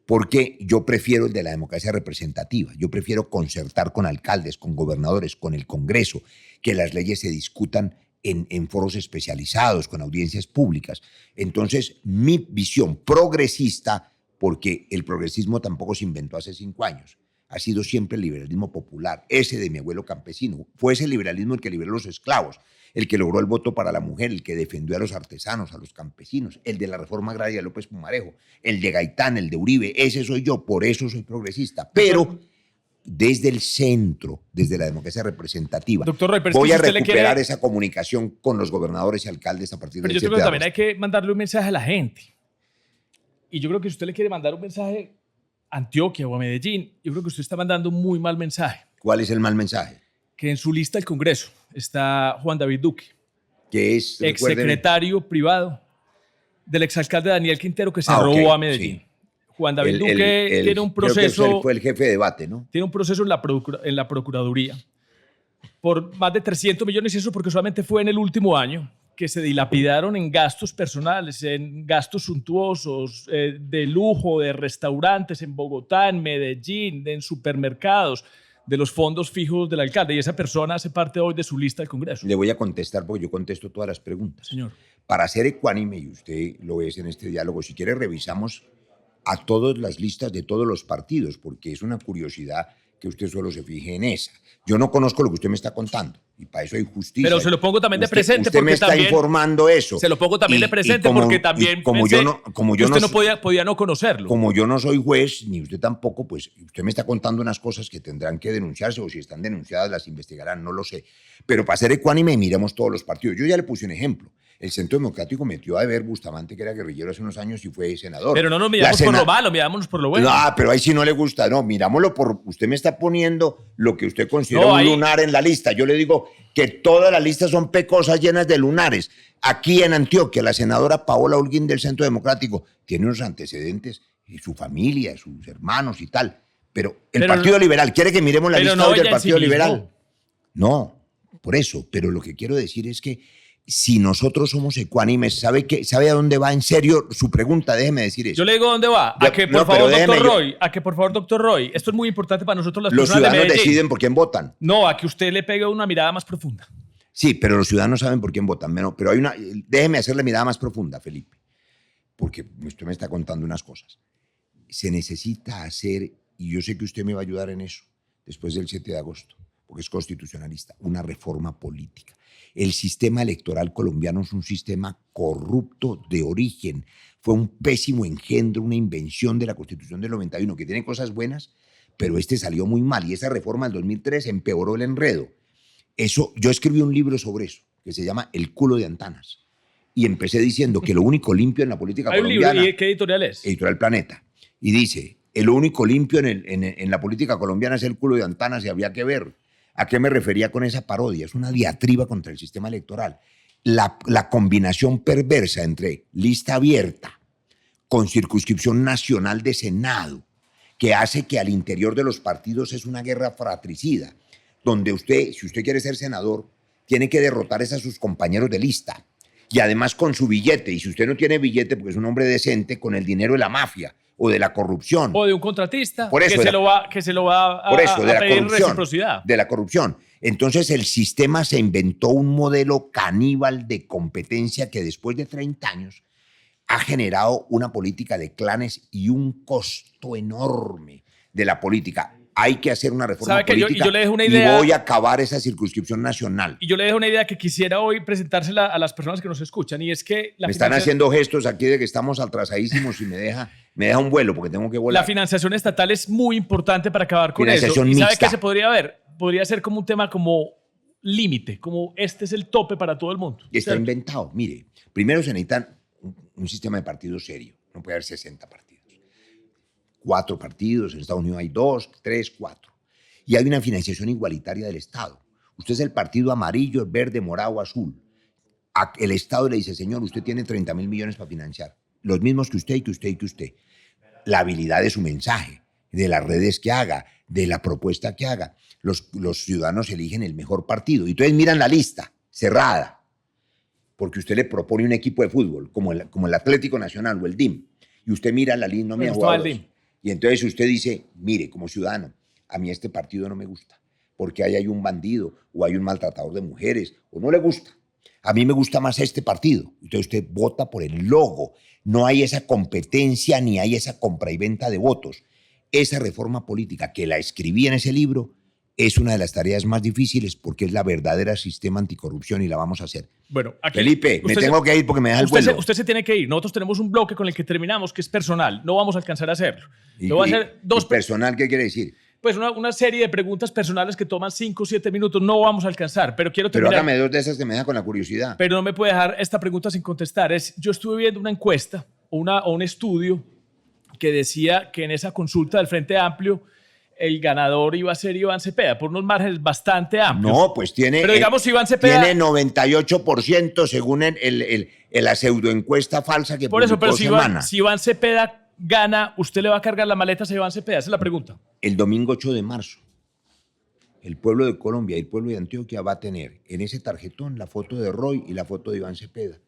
A: Porque yo prefiero el de la democracia representativa. Yo prefiero concertar con alcaldes, con gobernadores, con el Congreso, que las leyes se discutan en foros especializados, con audiencias públicas. Entonces, mi visión progresista, porque el progresismo tampoco se inventó hace 5 años, ha sido siempre el liberalismo popular, ese de mi abuelo campesino. Fue ese liberalismo el que liberó a los esclavos, el que logró el voto para la mujer, el que defendió a los artesanos, a los campesinos, el de la reforma agraria de López Pumarejo, el de Gaitán, el de Uribe. Ese soy yo, por eso soy progresista. Pero desde el centro, desde la democracia representativa,
B: Doctor Roy,
A: voy a recuperar esa comunicación con los gobernadores y alcaldes a partir del 7 de agosto.
B: Pero yo creo que también hay que mandarle un mensaje a la gente. Y yo creo que si usted le quiere mandar un mensaje a Antioquia o a Medellín, yo creo que usted está mandando un muy mal mensaje.
A: ¿Cuál es el mal mensaje?
B: Que en su lista del Congreso está Juan David Duque,
A: que es
B: exsecretario privado del exalcalde Daniel Quintero, que se robó a Medellín. Sí. Juan David Duque tiene un proceso...
A: Creo que él fue el jefe de debate, ¿no?
B: Tiene un proceso en la Procuraduría por más de 300 millones, y eso porque solamente fue en el último año, que se dilapidaron en gastos personales, en gastos suntuosos, de lujo, de restaurantes en Bogotá, en Medellín, en supermercados, de los fondos fijos del alcalde. Y esa persona hace parte hoy de su lista del Congreso.
A: Le voy a contestar porque yo contesto todas las preguntas.
B: Señor.
A: Para ser ecuánime, y usted lo es en este diálogo, si quiere revisamos a todas las listas de todos los partidos, porque es una curiosidad que usted solo se fije en esa. Yo no conozco lo que usted me está contando y para eso hay justicia.
B: Pero se lo pongo también de presente.
A: Usted me está informando eso.
B: Se lo pongo también de presente porque también usted no podía no conocerlo.
A: Como yo no soy juez, ni usted tampoco, pues usted me está contando unas cosas que tendrán que denunciarse, o si están denunciadas las investigarán, no lo sé. Pero para ser ecuánime, miremos todos los partidos. Yo ya le puse un ejemplo. El Centro Democrático metió a Eber Bustamante, que era guerrillero hace unos años y fue senador.
B: Pero no nos miramos por lo malo, mirámonos por lo bueno.
A: No, pero ahí sí no le gusta. No, mirámoslo por... Usted me está poniendo lo que usted considera un lunar en la lista. Yo le digo que todas las listas son pecosas llenas de lunares. Aquí en Antioquia, la senadora Paola Holguín del Centro Democrático tiene unos antecedentes, y su familia, sus hermanos y tal. Pero el Partido Liberal, ¿quiere que miremos la lista hoy del Partido Liberal? No, por eso. Pero lo que quiero decir es que si nosotros somos ecuánimes, ¿sabe a dónde va en serio su pregunta? Déjeme decir eso.
B: Yo le digo dónde va. A que por favor, doctor Roy, esto es muy importante para nosotros las personas de Medellín.
A: Los ciudadanos deciden por quién votan.
B: No, a que usted le pegue una mirada más profunda.
A: Sí, pero los ciudadanos saben por quién votan. Pero déjeme hacerle mirada más profunda, Felipe, porque usted me está contando unas cosas. Se necesita hacer, y yo sé que usted me va a ayudar en eso, después del 7 de agosto, porque es constitucionalista, una reforma política. El sistema electoral colombiano es un sistema corrupto de origen. Fue un pésimo engendro, una invención de la Constitución del 91, que tiene cosas buenas, pero salió muy mal. Y esa reforma del 2003 empeoró el enredo. Yo escribí un libro sobre eso, que se llama El culo de Antanas. Y empecé diciendo que lo único limpio en la política colombiana...
B: ¿Hay un libro? ¿Y qué editorial es?
A: Editorial Planeta. Y dice, lo único limpio en la política colombiana es el culo de Antanas, y había que ver. ¿A qué me refería con esa parodia? Es una diatriba contra el sistema electoral. la combinación perversa entre lista abierta con circunscripción nacional de Senado, que hace que al interior de los partidos es una guerra fratricida, donde usted, si usted quiere ser senador, tiene que derrotar a sus compañeros de lista. Y además con su billete. Y si usted no tiene billete, porque es un hombre decente, con el dinero de la mafia o de la corrupción.
B: O de un contratista
A: por eso,
B: que se lo va a pedir reciprocidad.
A: De la corrupción. Entonces el sistema se inventó un modelo caníbal de competencia que después de 30 años ha generado una política de clanes y un costo enorme de la política. Hay que hacer una reforma política
B: yo le dejo una idea,
A: y voy a acabar esa circunscripción nacional.
B: Y yo le dejo una idea que quisiera hoy presentársela a las personas que nos escuchan, y es que...
A: Me están haciendo gestos aquí de que estamos atrasadísimos y me deja un vuelo porque tengo que volar.
B: La financiación estatal es muy importante para acabar con eso. ¿Y sabe qué se podría ver? Podría ser como un tema como límite, como este es el tope para todo el mundo.
A: Y está inventado. Mire, primero se necesita un sistema de partidos serio. No puede haber 60 partidos. 4 partidos, en Estados Unidos hay 2, 3, 4. Y hay una financiación igualitaria del Estado. Usted es el partido amarillo, verde, morado, azul. El Estado le dice, señor, usted tiene 30.000 millones para financiar. Los mismos que usted y que usted y que usted. La habilidad de su mensaje, de las redes que haga, de la propuesta que haga. Los ciudadanos eligen el mejor partido. Y entonces miran la lista cerrada. Porque usted le propone un equipo de fútbol, como el Atlético Nacional o el DIM. Y usted mira la lista, no me ha jugado. Y entonces usted dice, mire, como ciudadano, a mí este partido no me gusta, porque ahí hay un bandido, o hay un maltratador de mujeres, o no le gusta. A mí me gusta más este partido. Entonces usted vota por el logo. No hay esa competencia ni hay esa compra y venta de votos. Esa reforma política que la escribí en ese libro es una de las tareas más difíciles porque es la verdadera sistema anticorrupción y la vamos a hacer.
B: Bueno, aquí,
A: Felipe, me tengo que ir porque me da el vuelo.
B: Usted se tiene que ir. Nosotros tenemos un bloque con el que terminamos que es personal. No vamos a alcanzar a hacerlo.
A: ¿Personal qué quiere decir?
B: Pues una serie de preguntas personales que toman 5 o 7 minutos. No vamos a alcanzar, pero quiero terminar.
A: Pero hágame 2 de esas que me dejan con la curiosidad.
B: Pero no me puede dejar esta pregunta sin contestar. Yo estuve viendo una encuesta o un estudio que decía que en esa consulta del Frente Amplio el ganador iba a ser Iván Cepeda, por unos márgenes bastante amplios.
A: No, pues tiene...
B: Pero digamos, Iván Cepeda...
A: Tiene 98% según la pseudoencuesta falsa que publicó Semana.
B: Si Iván Cepeda gana, ¿usted le va a cargar las maletas a Iván Cepeda? Esa es la pregunta.
A: El domingo 8 de marzo, el pueblo de Colombia y el pueblo de Antioquia va a tener en ese tarjetón la foto de Roy y la foto de Iván Cepeda.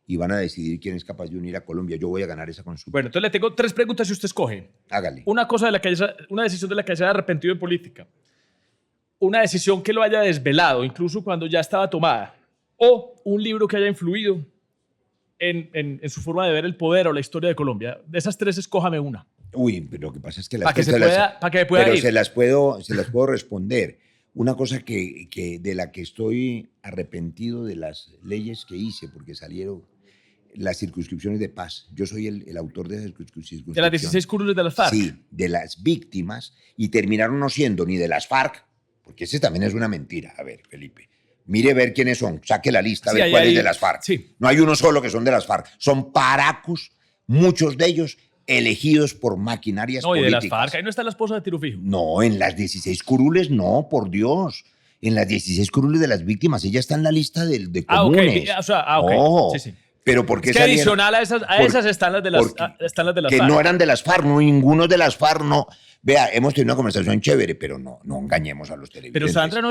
A: Y van a decidir quién es capaz de unir a Colombia. Yo voy a ganar esa consulta.
B: Bueno, entonces le tengo 3 preguntas y usted escoge.
A: Hágale.
B: Una decisión de la que se haya arrepentido en política. Una decisión que lo haya desvelado, incluso cuando ya estaba tomada. O un libro que haya influido en su forma de ver el poder o la historia de Colombia. De esas 3, escójame una.
A: Pero lo que pasa es que
B: para que me pueda ir.
A: Se las puedo responder. Una cosa de la que estoy arrepentido de las leyes que hice, porque salieron las circunscripciones de paz. Yo soy el autor de esas circunscripciones.
B: ¿De las 16 curules de las FARC?
A: Sí, de las víctimas, y terminaron no siendo ni de las FARC, porque ese también es una mentira. A ver, Felipe, mire ver quiénes son, saque la lista, a ver cuál es de las FARC.
B: Sí.
A: No hay uno solo que son de las FARC, son paracos, muchos de ellos elegidos por maquinarias políticas.
B: No, y de las FARC, ahí no está la esposa de Tiro Fijo.
A: No, en las 16 curules no, por Dios. En las 16 curules de las víctimas, ella está en la lista de comunes.
B: Ok.
A: No,
B: sí, sí.
A: Pero ¿por qué
B: es que adicional a esas están las de las
A: que
B: FARC.
A: No eran de las FARC, no, ninguno de las FARC, no. Vea, hemos tenido una conversación chévere, pero no engañemos a los televidentes.
B: Pero Sandra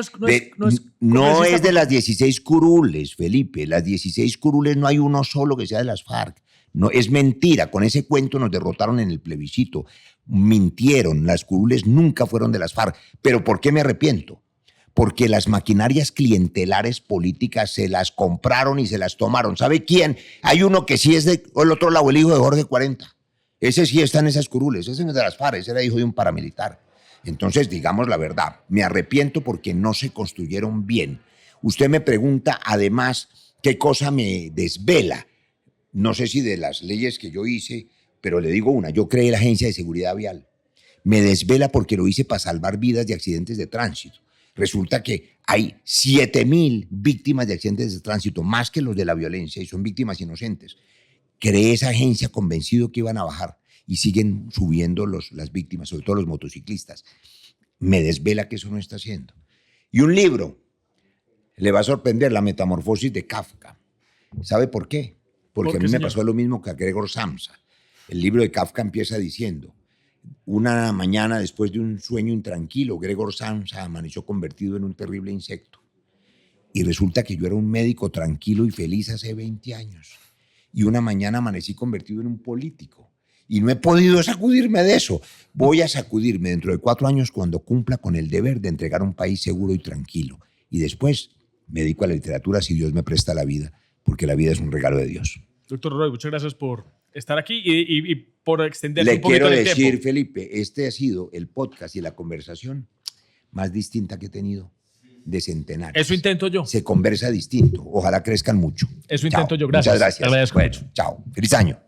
A: no es de las 16 curules, Felipe. Las 16 curules no hay uno solo que sea de las FARC. No, es mentira. Con ese cuento nos derrotaron en el plebiscito. Mintieron. Las curules nunca fueron de las FARC. ¿Pero por qué me arrepiento? Porque las maquinarias clientelares políticas se las compraron y se las tomaron. ¿Sabe quién? Hay uno que sí es del otro lado, el hijo de Jorge 40. Ese sí está en esas curules. Ese no es de las FARC, ese era hijo de un paramilitar. Entonces, digamos la verdad, me arrepiento porque no se construyeron bien. Usted me pregunta, además, qué cosa me desvela. No sé si de las leyes que yo hice, pero le digo una, yo creé la Agencia de Seguridad Vial. Me desvela porque lo hice para salvar vidas de accidentes de tránsito. Resulta que hay 7.000 víctimas de accidentes de tránsito, más que los de la violencia, y son víctimas inocentes. Creé esa agencia convencido que iban a bajar y siguen subiendo las víctimas, sobre todo los motociclistas. Me desvela que eso no está haciendo. Y un libro, le va a sorprender, La Metamorfosis de Kafka. ¿Sabe por qué? Porque a mí me pasó lo mismo que a Gregor Samsa. El libro de Kafka empieza diciendo: una mañana después de un sueño intranquilo, Gregor Samsa amaneció convertido en un terrible insecto. Y resulta que yo era un médico tranquilo y feliz hace 20 años. Y una mañana amanecí convertido en un político. Y no he podido sacudirme de eso. Voy a sacudirme dentro de 4 años cuando cumpla con el deber de entregar un país seguro y tranquilo. Y después me dedico a la literatura si Dios me presta la vida, porque la vida es un regalo de Dios.
B: Doctor Roy, muchas gracias por estar aquí y por extenderse un poquito
A: Le quiero
B: el
A: decir,
B: tiempo.
A: Felipe, este ha sido el podcast y la conversación más distinta que he tenido de centenarios.
B: Eso intento yo.
A: Se conversa distinto. Ojalá crezcan mucho.
B: Eso intento yo. Gracias.
A: Muchas gracias.
B: Te agradezco mucho.
A: Chao. Feliz año.